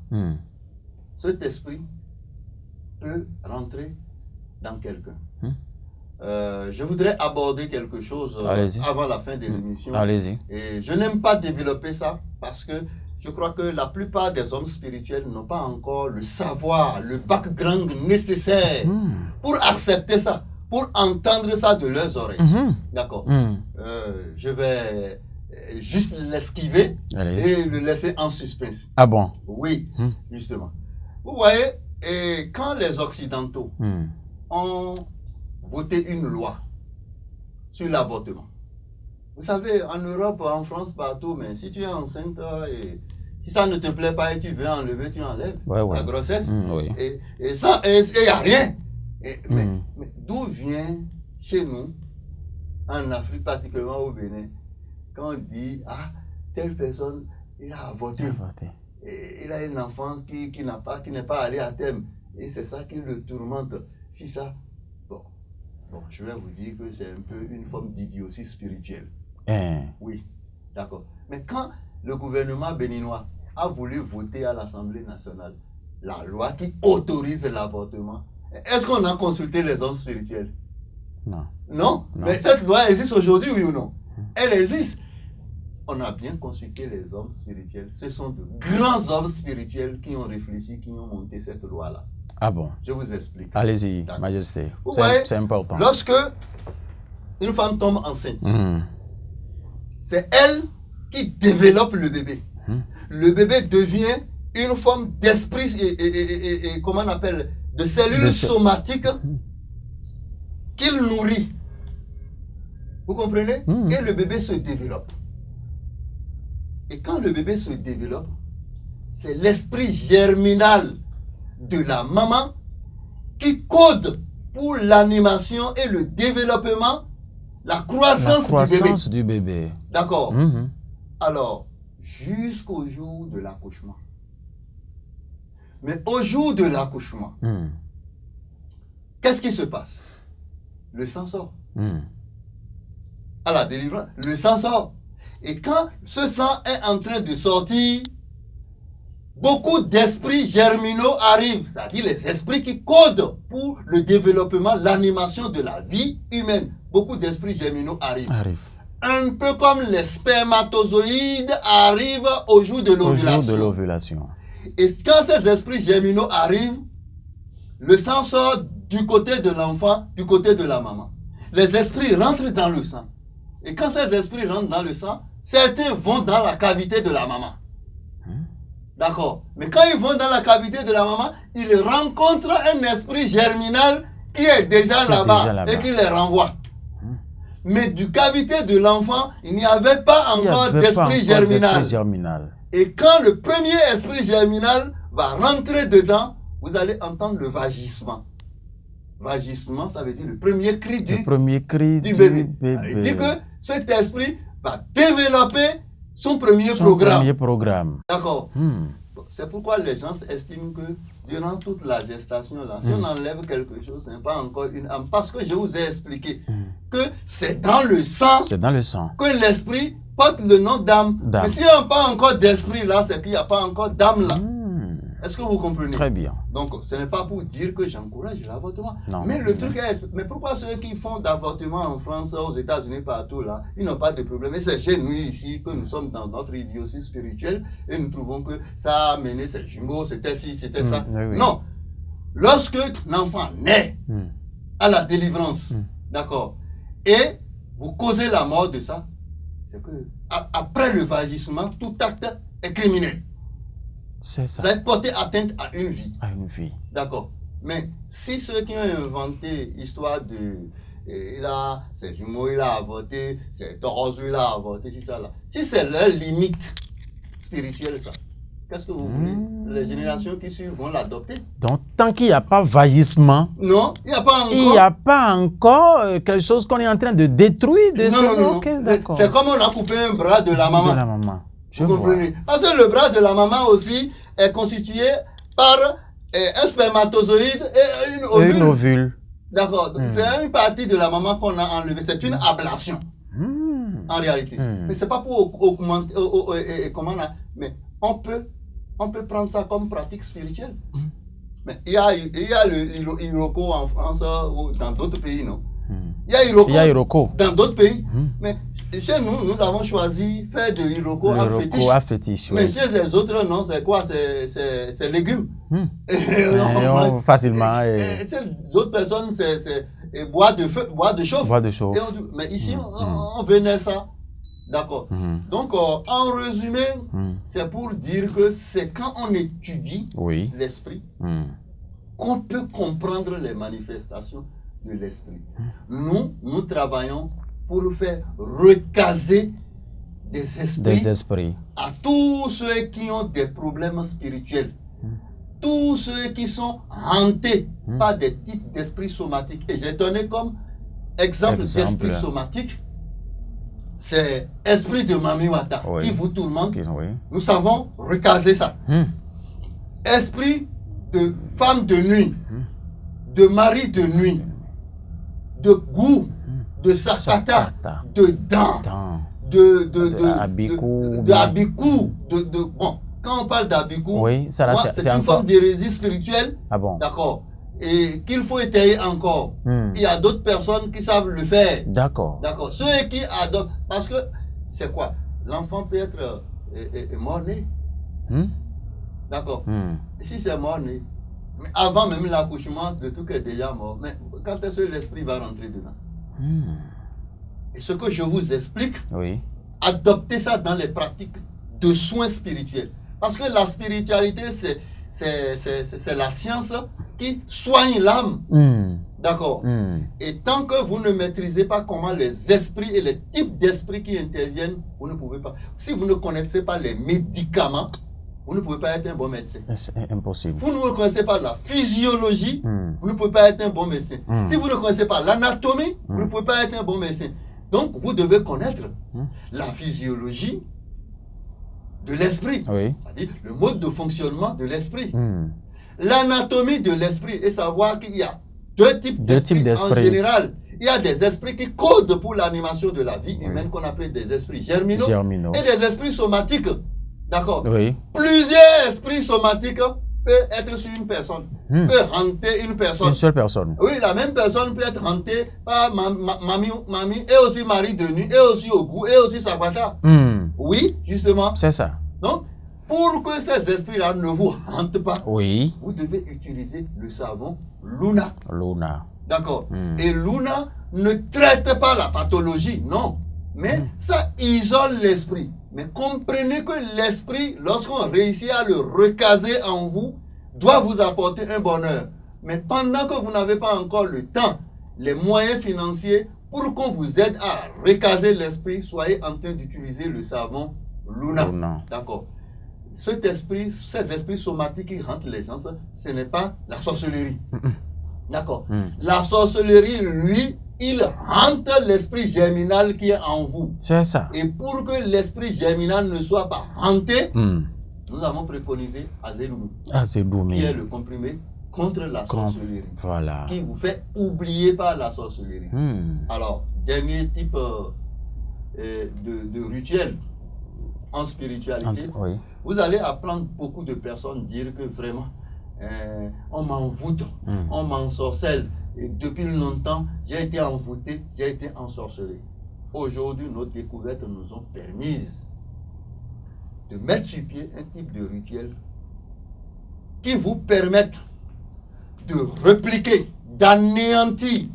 cet esprit peut rentrer dans quelqu'un. Je voudrais aborder quelque chose avant la fin de l'émission. Allez-y. Et je n'aime pas développer ça parce que je crois que la plupart des hommes spirituels n'ont pas encore le savoir, le background nécessaire pour accepter ça, pour entendre ça de leurs oreilles. D'accord. Je vais juste l'esquiver et le laisser en suspense. Ah bon? Oui, justement. Vous voyez, et quand les Occidentaux ont voté une loi sur l'avortement, vous savez, en Europe, en France, partout, mais si tu es enceinte et si ça ne te plaît pas et tu veux enlever, tu enlèves la grossesse. Et ça, il n'y a rien. Mais d'où vient chez nous, en Afrique, particulièrement au Bénin, quand on dit, ah, telle personne, il a avorté. Et il a un enfant qui n'est pas allé à terme. Et c'est ça qui le tourmente. Si ça, bon, je vais vous dire que c'est un peu une forme d'idiotie spirituelle. Oui, d'accord. Mais quand le gouvernement béninois a voulu voter à l'Assemblée nationale la loi qui autorise l'avortement, est-ce qu'on a consulté les hommes spirituels? Non. Mais cette loi existe aujourd'hui, oui ou non? Elle existe. On a bien consulté les hommes spirituels. Ce sont de grands hommes spirituels qui ont réfléchi, qui ont monté cette loi-là. Ah bon? Je vous explique. Allez-y, Majesté. C'est important. Lorsque une femme tombe enceinte, c'est elle qui développe le bébé. Le bébé devient une forme d'esprit et comment on appelle, de cellules somatiques qu'il nourrit. Vous comprenez? Et le bébé se développe. Et quand le bébé se développe, c'est l'esprit germinal de la maman qui code pour l'animation et le développement, la croissance du bébé. D'accord. Alors, jusqu'au jour de l'accouchement. Mais au jour de l'accouchement, qu'est-ce qui se passe? Le sang sort. À la délivrance, le sang sort. Et quand ce sang est en train de sortir beaucoup d'esprits germinaux arrivent, c'est-à-dire les esprits qui codent pour le développement, l'animation de la vie humaine. Beaucoup d'esprits germinaux arrivent. Un peu comme les spermatozoïdes arrivent au jour de l'ovulation. Et quand ces esprits germinaux arrivent, le sang sort du côté de l'enfant, du côté de la maman. Les esprits rentrent dans le sang. Et quand ces esprits rentrent dans le sang, certains vont dans la cavité de la maman. D'accord. Mais quand ils vont dans la cavité de la maman, ils rencontrent un esprit germinal qui est déjà là-bas et qui les renvoie. Mais du cavité de l'enfant, il n'y avait pas encore d'esprit germinal. Et quand le premier esprit germinal va rentrer dedans, vous allez entendre le vagissement. Vagissement, ça veut dire le premier cri du bébé. Il dit que cet esprit va développer son premier programme. D'accord. C'est pourquoi les gens estiment que durant toute la gestation, là, si on enlève quelque chose, ce n'est pas encore une âme. Parce que je vous ai expliqué que c'est dans le sang, que l'esprit porte le nom d'âme. Mais s'il n'y a pas encore d'esprit là, c'est qu'il n'y a pas encore d'âme là. Est-ce que vous comprenez? Très bien. Donc, ce n'est pas pour dire que j'encourage l'avortement. Mais le truc est, mais pourquoi ceux qui font d'avortement en France, aux États-Unis, partout là, ils n'ont pas de problème? Et c'est chez nous ici que nous sommes dans notre idiotie spirituelle et nous trouvons que ça a amené ces jumeaux, c'était ci, c'était ça. Oui. Non. Lorsque l'enfant naît à la délivrance, d'accord, et vous causez la mort de ça, c'est que après le vagissement, tout acte est criminel. C'est ça. Vous allez porter atteinte à une vie. D'accord. Mais si ceux qui ont inventé l'histoire de là, c'est jumeaux, il a avorté, c'est Torozo, il a avorté, c'est ça là. Si c'est leur limite spirituelle, ça, qu'est-ce que vous voulez? Les générations qui suivent vont l'adopter. Donc, tant qu'il n'y a pas vagissement, non, il n'y a pas encore. Il n'y a pas encore quelque chose qu'on est en train de détruire. Non. Okay, c'est comme on a coupé un bras de la maman. Vous comprenez? Parce que le bras de la maman aussi est constitué par un spermatozoïde et une ovule. D'accord. C'est une partie de la maman qu'on a enlevée. C'est une ablation. En réalité. Mais c'est pas pour augmenter. Mais on peut prendre ça comme pratique spirituelle. Mais il y a le Iroko en France ou dans d'autres pays, non? Il y a Iroko dans d'autres pays. Mais chez nous, nous avons choisi faire de l'Iroko un fétiche. Mais chez les autres, non, c'est quoi? C'est légumes. Facilement. Chez les autres personnes, c'est bois de chauffe. Mais ici, on venait ça. D'accord. Donc, en résumé, c'est pour dire que c'est quand on étudie l'esprit qu'on peut comprendre les manifestations de l'esprit. Nous travaillons pour faire recaser des esprits à tous ceux qui ont des problèmes spirituels, tous ceux qui sont hantés par des types d'esprits somatiques. Et j'ai donné comme exemple d'esprit somatique, c'est esprit de Mami Wata, qui vous tourmente. Nous savons recaser ça. Esprit de femme de nuit, de mari de nuit, de goût, de sakata, de dents, de abikou, bon, quand on parle d'abikou, c'est une forme d'hérésie spirituelle, d'accord, et qu'il faut étayer encore. Il y a d'autres personnes qui savent le faire. D'accord. Ceux qui adoptent, parce que c'est quoi? L'enfant peut être mort-né. D'accord. Si c'est mort-né, mais avant même l'accouchement, le truc est déjà mort. Mais quand est-ce que l'esprit va rentrer dedans? Et ce que je vous explique, adoptez ça dans les pratiques de soins spirituels. Parce que la spiritualité, c'est la science qui soigne l'âme. D'accord. Et tant que vous ne maîtrisez pas comment les esprits et les types d'esprits qui interviennent, vous ne pouvez pas. Si vous ne connaissez pas les médicaments, vous ne pouvez pas être un bon médecin. C'est impossible. Vous ne connaissez pas la physiologie, vous ne pouvez pas être un bon médecin. Si vous ne connaissez pas l'anatomie, vous ne pouvez pas être un bon médecin. Donc, vous devez connaître la physiologie de l'esprit. C'est-à-dire le mode de fonctionnement de l'esprit. L'anatomie de l'esprit et savoir qu'il y a deux types d'esprits en général. Il y a des esprits qui codent pour l'animation de la vie humaine qu'on appelle des esprits germinaux et des esprits somatiques. D'accord. Oui. Plusieurs esprits somatiques peuvent être sur une personne, peut hanter une personne. Une seule personne. Oui, la même personne peut être hantée par mamie, et aussi mari de nuit, et aussi Ogou, et aussi Sakwata. Oui, justement. C'est ça. Donc, pour que ces esprits-là ne vous hantent pas, Oui. vous devez utiliser le savon Luna. Luna. D'accord. Et Luna ne traite pas la pathologie, non. Mais ça isole l'esprit. Mais comprenez que l'esprit, lorsqu'on réussit à le recaser en vous, doit vous apporter un bonheur. Mais pendant que vous n'avez pas encore le temps, les moyens financiers, pour qu'on vous aide à recaser l'esprit, soyez en train d'utiliser le savon Luna. D'accord. Cet esprit, ces esprits somatiques qui rentrent les gens, ce n'est pas la sorcellerie. D'accord. La sorcellerie, lui, il hante l'esprit germinal qui est en vous. C'est ça. Et pour que l'esprit germinal ne soit pas hanté, nous avons préconisé Azedoumi. Azedoumi. Qui est le comprimé contre la sorcellerie. Voilà. Qui vous fait oublier par la sorcellerie. Alors, dernier type de rituel en spiritualité. Oui. Vous allez apprendre beaucoup de personnes dire que vraiment, on m'envoûte, on m'ensorcelle. Et depuis longtemps, j'ai été envoûté, j'ai été ensorcelé. Aujourd'hui, nos découvertes nous ont permis de mettre sur pied un type de rituel qui vous permette de répliquer, d'anéantir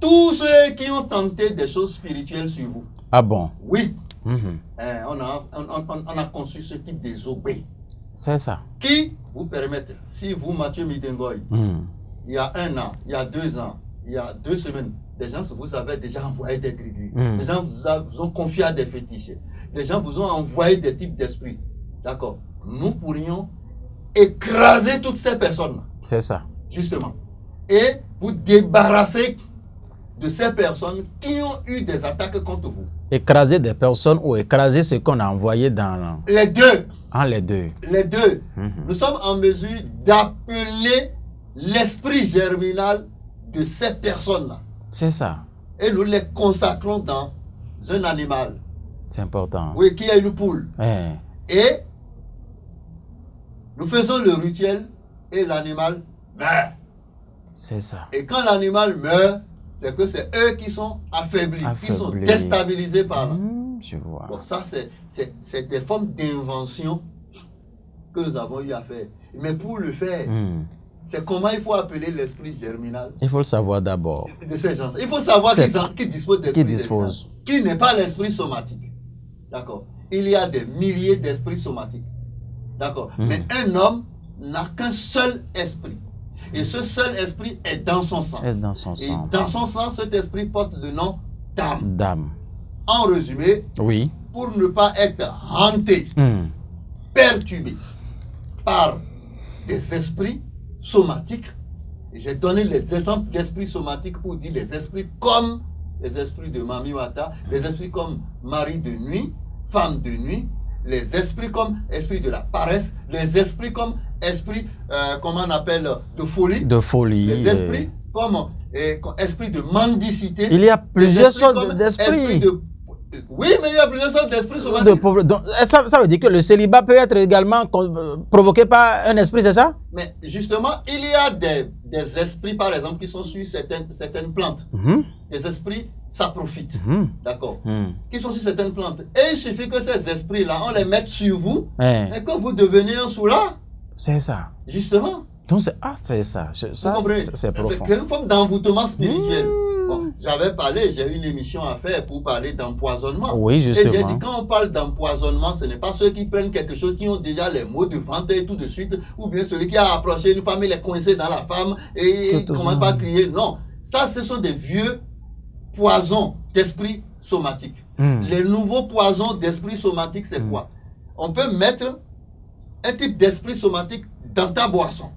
tous ceux qui ont tenté des choses spirituelles sur vous. Ah bon? Oui. On a conçu ce type de zobé. C'est ça. Qui vous permettent, si vous, Mathieu Midengoy, il y a 1 an, il y a 2 ans, il y a 2 semaines, des gens vous avaient déjà envoyé des gris-gris. Des gens vous ont confié à des fétiches. Des gens vous ont envoyé des types d'esprits. D'accord. Nous pourrions écraser toutes ces personnes. C'est ça. Justement. Et vous débarrasser de ces personnes qui ont eu des attaques contre vous. Écraser des personnes ou écraser ce qu'on a envoyé dans... Les deux. Les deux. Les deux. Nous sommes en mesure d'appeler l'esprit germinal de ces personnes-là. C'est ça. Et nous les consacrons dans un animal. C'est important. Oui, qui est une poule. Et nous faisons le rituel et l'animal meurt. C'est ça. Et quand l'animal meurt, c'est que c'est eux qui sont affaiblis, qui sont déstabilisés par là. Je vois. Bon, ça, c'est des formes d'invention que nous avons eu à faire. Mais pour le faire, c'est comment il faut appeler l'esprit germinal. Il faut le savoir d'abord. De ces gens. Il faut savoir qui dispose d'esprit germinal. Qui n'est pas l'esprit somatique. D'accord. Il y a des milliers d'esprits somatiques. D'accord. Mais un homme n'a qu'un seul esprit. Et ce seul esprit est dans son sang. Et dans son sang, cet esprit porte le nom d'âme. En résumé, pour ne pas être hanté, perturbé par des esprits somatiques, j'ai donné les exemples d'esprits somatiques pour dire les esprits comme les esprits de Mami Wata, les esprits comme mari de nuit, femme de nuit, les esprits comme esprit de la paresse, les esprits comme esprit, comment on appelle, de folie. Les esprits comme esprit de mendicité. Il y a plusieurs sortes d'esprits. Oui, mais il y a plusieurs sortes d'esprits somatiques. Ça veut dire que le célibat peut être également provoqué par un esprit, c'est ça? Mais justement, il y a des esprits, par exemple, qui sont sur certaines plantes. Les esprits saprophytes, d'accord, qui sont sur certaines plantes. Et il suffit que ces esprits-là, on les mette sur vous, et que vous deveniez un soula. C'est ça. Justement. Donc c'est ça. C'est profond. C'est une forme d'envoûtement spirituel. Bon, j'avais parlé, j'ai une émission à faire pour parler d'empoisonnement. Oui, justement. Et j'ai dit, quand on parle d'empoisonnement, ce n'est pas ceux qui prennent quelque chose, qui ont déjà les mots de vente et tout de suite, ou bien celui qui a approché une femme et les coincé dans la femme et ne commence pas à crier. Non, ça, ce sont des vieux poisons d'esprit somatique. Les nouveaux poisons d'esprit somatique, c'est quoi? On peut mettre un type d'esprit somatique dans ta boisson,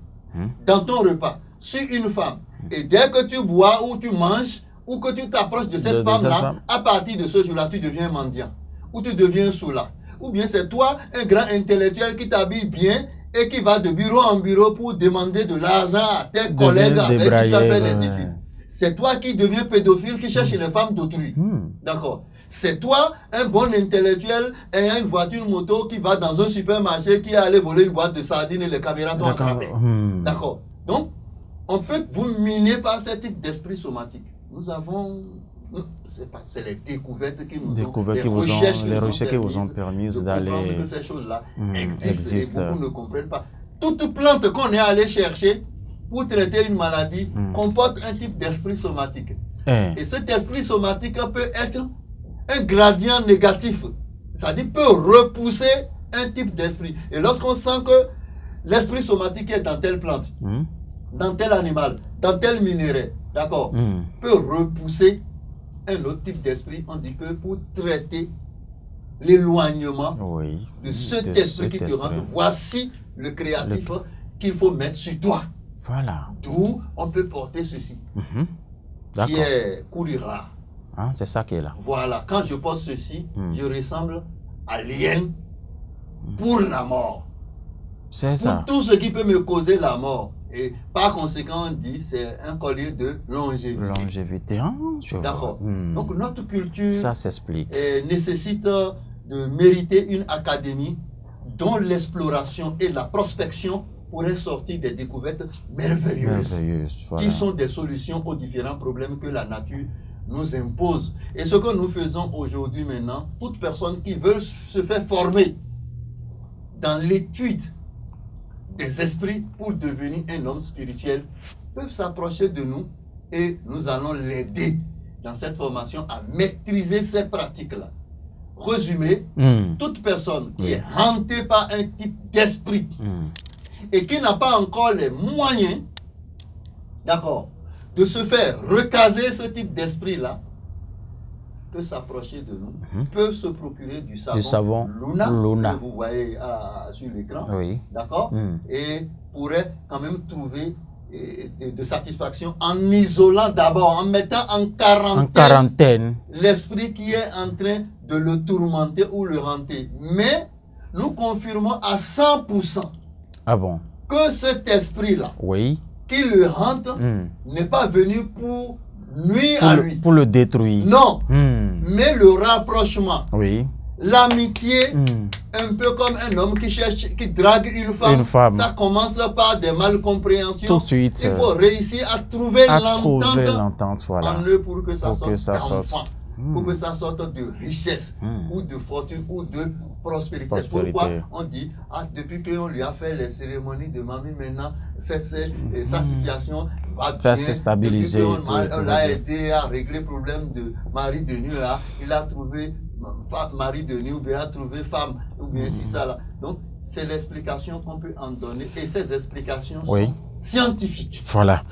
dans ton repas, sur une femme. Et dès que tu bois ou tu manges, ou que tu t'approches de cette femme-là, à partir de ce jour-là, tu deviens mendiant. Ou tu deviens soula. Ou bien c'est toi, un grand intellectuel qui t'habille bien et qui va de bureau en bureau pour demander de l'argent à tes collègues avec qui tu as fait les études. C'est toi qui deviens pédophile, qui cherche les femmes d'autrui. D'accord. C'est toi, un bon intellectuel, ayant une voiture moto qui va dans un supermarché, qui est allé voler une boîte de sardines et les caméras t'ont attrapé. D'accord. Donc, on peut vous miner par ce type d'esprit somatique. Nous avons... C'est les découvertes qui nous ont... Les recherches qui vous ont permis d'aller... comprendre que ces choses-là existent et beaucoup ne comprennent pas. Toute plante qu'on est allé chercher pour traiter une maladie comporte un type d'esprit somatique. Et cet esprit somatique peut être un gradient négatif. C'est-à-dire peut repousser un type d'esprit. Et lorsqu'on sent que l'esprit somatique est dans telle plante, dans tel animal, dans tel minerai, d'accord, peut repousser un autre type d'esprit. On dit que pour traiter l'éloignement de cet esprit qui te rentre, voici le créatif qu'il faut mettre sur toi. Voilà. D'où on peut porter ceci, qui est Kourira. C'est ça qui est là. Voilà, quand je porte ceci, je ressemble à l'hyène pour la mort. C'est ça. Pour tout ce qui peut me causer la mort. Et par conséquent, on dit c'est un collier de longévité. Longévité, d'accord. Donc notre culture ça s'explique. Nécessite de mériter une académie dont l'exploration et la prospection pourraient sortir des découvertes merveilleuses, qui sont des solutions aux différents problèmes que la nature nous impose. Et ce que nous faisons aujourd'hui maintenant, toute personne qui veut se faire former dans l'étude des esprits pour devenir un homme spirituel peuvent s'approcher de nous et nous allons l'aider dans cette formation à maîtriser ces pratiques-là. Résumé, toute personne qui est hantée par un type d'esprit et qui n'a pas encore les moyens, d'accord, de se faire recaser ce type d'esprit-là, peut s'approcher de nous, peut se procurer du savon Luna que vous voyez sur l'écran, d'accord, et pourrait quand même trouver de satisfaction en isolant d'abord, en mettant en quarantaine l'esprit qui est en train de le tourmenter ou le hanter. Mais nous confirmons à 100% que cet esprit-là qui le hante n'est pas venu pour nuire à lui. Pour le détruire. Non. Mais le rapprochement. L'amitié, un peu comme un homme qui drague une femme. Ça commence par des malcompréhensions. Tout de suite. Il faut réussir à trouver l'entente en eux pour que ça sorte pour que ça sorte de richesse ou de fortune ou de prospérité. C'est pourquoi on dit, depuis qu'on lui a fait les cérémonies de mamie, maintenant, sa situation va bien. Ça s'est stabilisé. On l'a aidé à régler le problème de mari de nuit là. Il a trouvé mari de nuit ou bien il a trouvé femme ou bien si ça là. Donc, c'est l'explication qu'on peut en donner et ces explications sont scientifiques. Voilà.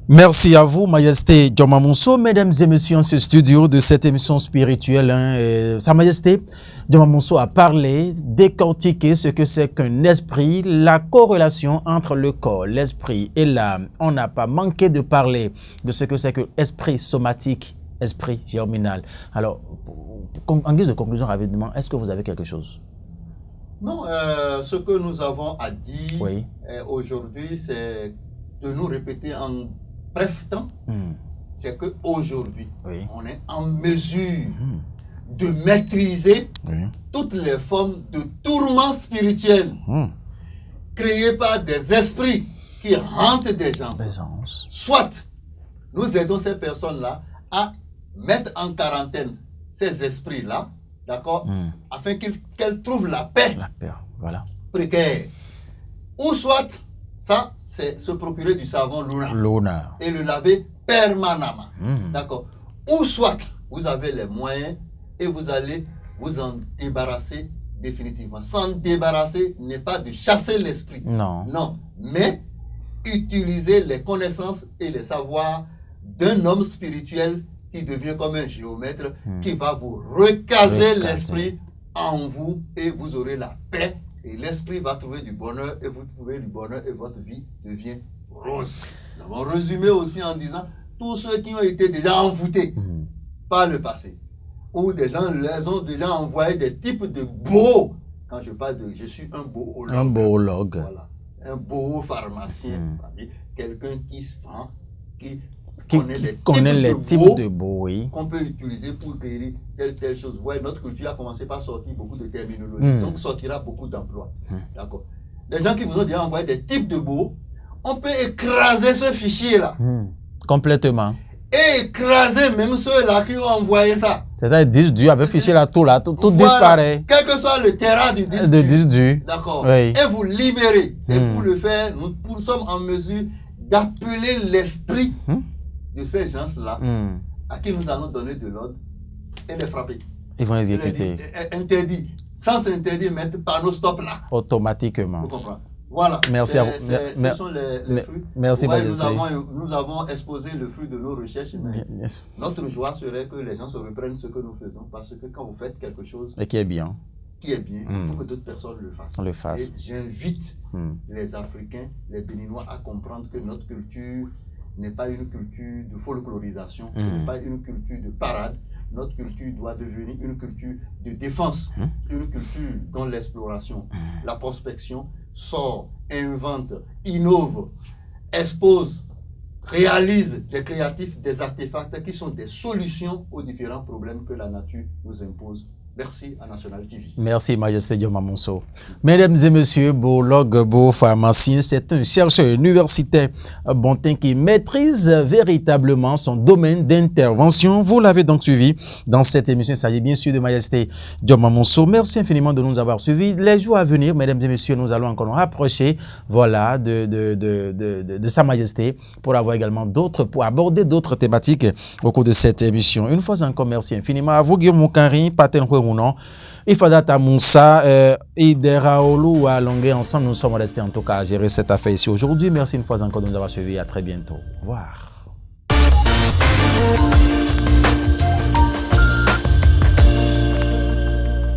Merci à vous, Majesté Diomamonso. Mesdames et messieurs, en ce studio de cette émission spirituelle, Sa Majesté Diomamonso a parlé, décortiqué ce que c'est qu'un esprit, la corrélation entre le corps, l'esprit et l'âme. On n'a pas manqué de parler de ce que c'est que l'esprit somatique, esprit germinal. Alors, en guise de conclusion rapidement, est-ce que vous avez quelque chose? Non, ce que nous avons à dire aujourd'hui, c'est de nous répéter en bref temps, c'est qu'aujourd'hui, on est en mesure de maîtriser toutes les formes de tourments spirituels créés par des esprits qui hantent des gens. Soit nous aidons ces personnes-là à mettre en quarantaine ces esprits-là, d'accord, afin qu'elles trouvent la paix, précaire. Ou soit, ça, c'est se procurer du savon Luna et le laver permanemment. D'accord. Ou soit, vous avez les moyens et vous allez vous en débarrasser définitivement. S'en débarrasser n'est pas de chasser l'esprit. Non. Mais utiliser les connaissances et les savoirs d'un homme spirituel qui devient comme un géomètre, qui va vous recaser l'esprit en vous et vous aurez la paix. Et l'esprit va trouver du bonheur et vous trouvez du bonheur et votre vie devient rose. Nous avons résumé aussi en disant tous ceux qui ont été déjà envoûtés par le passé ou des gens les ont déjà envoyé des types de bourreaux. Quand je parle de je suis un bourreologue. Un bourreologue. Voilà. Un bourreau pharmacien. Quelqu'un qui se vend, qui connaît les types de beaux, oui. Qu'on peut utiliser pour guérir telle chose. Vous voyez, notre culture a commencé par sortir beaucoup de terminologie, donc sortira beaucoup d'emplois. D'accord. Les gens qui vous ont déjà envoyé des types de beaux, on peut écraser ce fichier-là. Complètement. Et écraser même ceux-là qui ont envoyé ça. C'est-à-dire disque dur avec fichier là, tout voilà, disparaît. Quel que soit le terrain du disque dur. D'accord. Oui. Et vous libérez. Et pour le faire, nous sommes en mesure d'appeler l'esprit de ces gens-là à qui nous allons donner de l'ordre et les frapper. Ils vont exécuter. Interdit. Sans s'interdire, mettre par nos stops là. Automatiquement. Vous comprenez? Voilà. Merci à vous. Ce sont les fruits. Merci, ouais, Majesté. nous avons exposé le fruit de nos recherches. Mais notre joie serait que les gens se reprennent ce que nous faisons. Parce que quand vous faites quelque chose et qui est bien, il faut que d'autres personnes le fassent. On le fasse. Et j'invite les Africains, les Béninois à comprendre que notre culture n'est pas une culture de folklorisation, ce n'est pas une culture de parade. Notre culture doit devenir une culture de défense, une culture dont l'exploration, la prospection sort, invente, innove, expose, réalise des créatifs, des artefacts qui sont des solutions aux différents problèmes que la nature nous impose. Merci à National TV. Merci, Majesté Dioma Monceau. Mesdames et messieurs, biologue, beau pharmacien, c'est un chercheur universitaire bontin qui maîtrise véritablement son domaine d'intervention. Vous l'avez donc suivi dans cette émission. Il s'agit bien sûr de Majesté Dioma Monceau. Merci infiniment de nous avoir suivis. Les jours à venir, mesdames et messieurs, nous allons encore nous rapprocher, voilà, de Sa Majesté pour avoir également pour aborder d'autres thématiques au cours de cette émission. Une fois encore, merci infiniment à vous, Guillaume Moukari, Paten non. Ifadata Moussa, Ideraolu à Longuet, ensemble, nous sommes restés en tout cas à gérer cette affaire ici aujourd'hui. Merci une fois encore de nous avoir suivis. À très bientôt. Au revoir.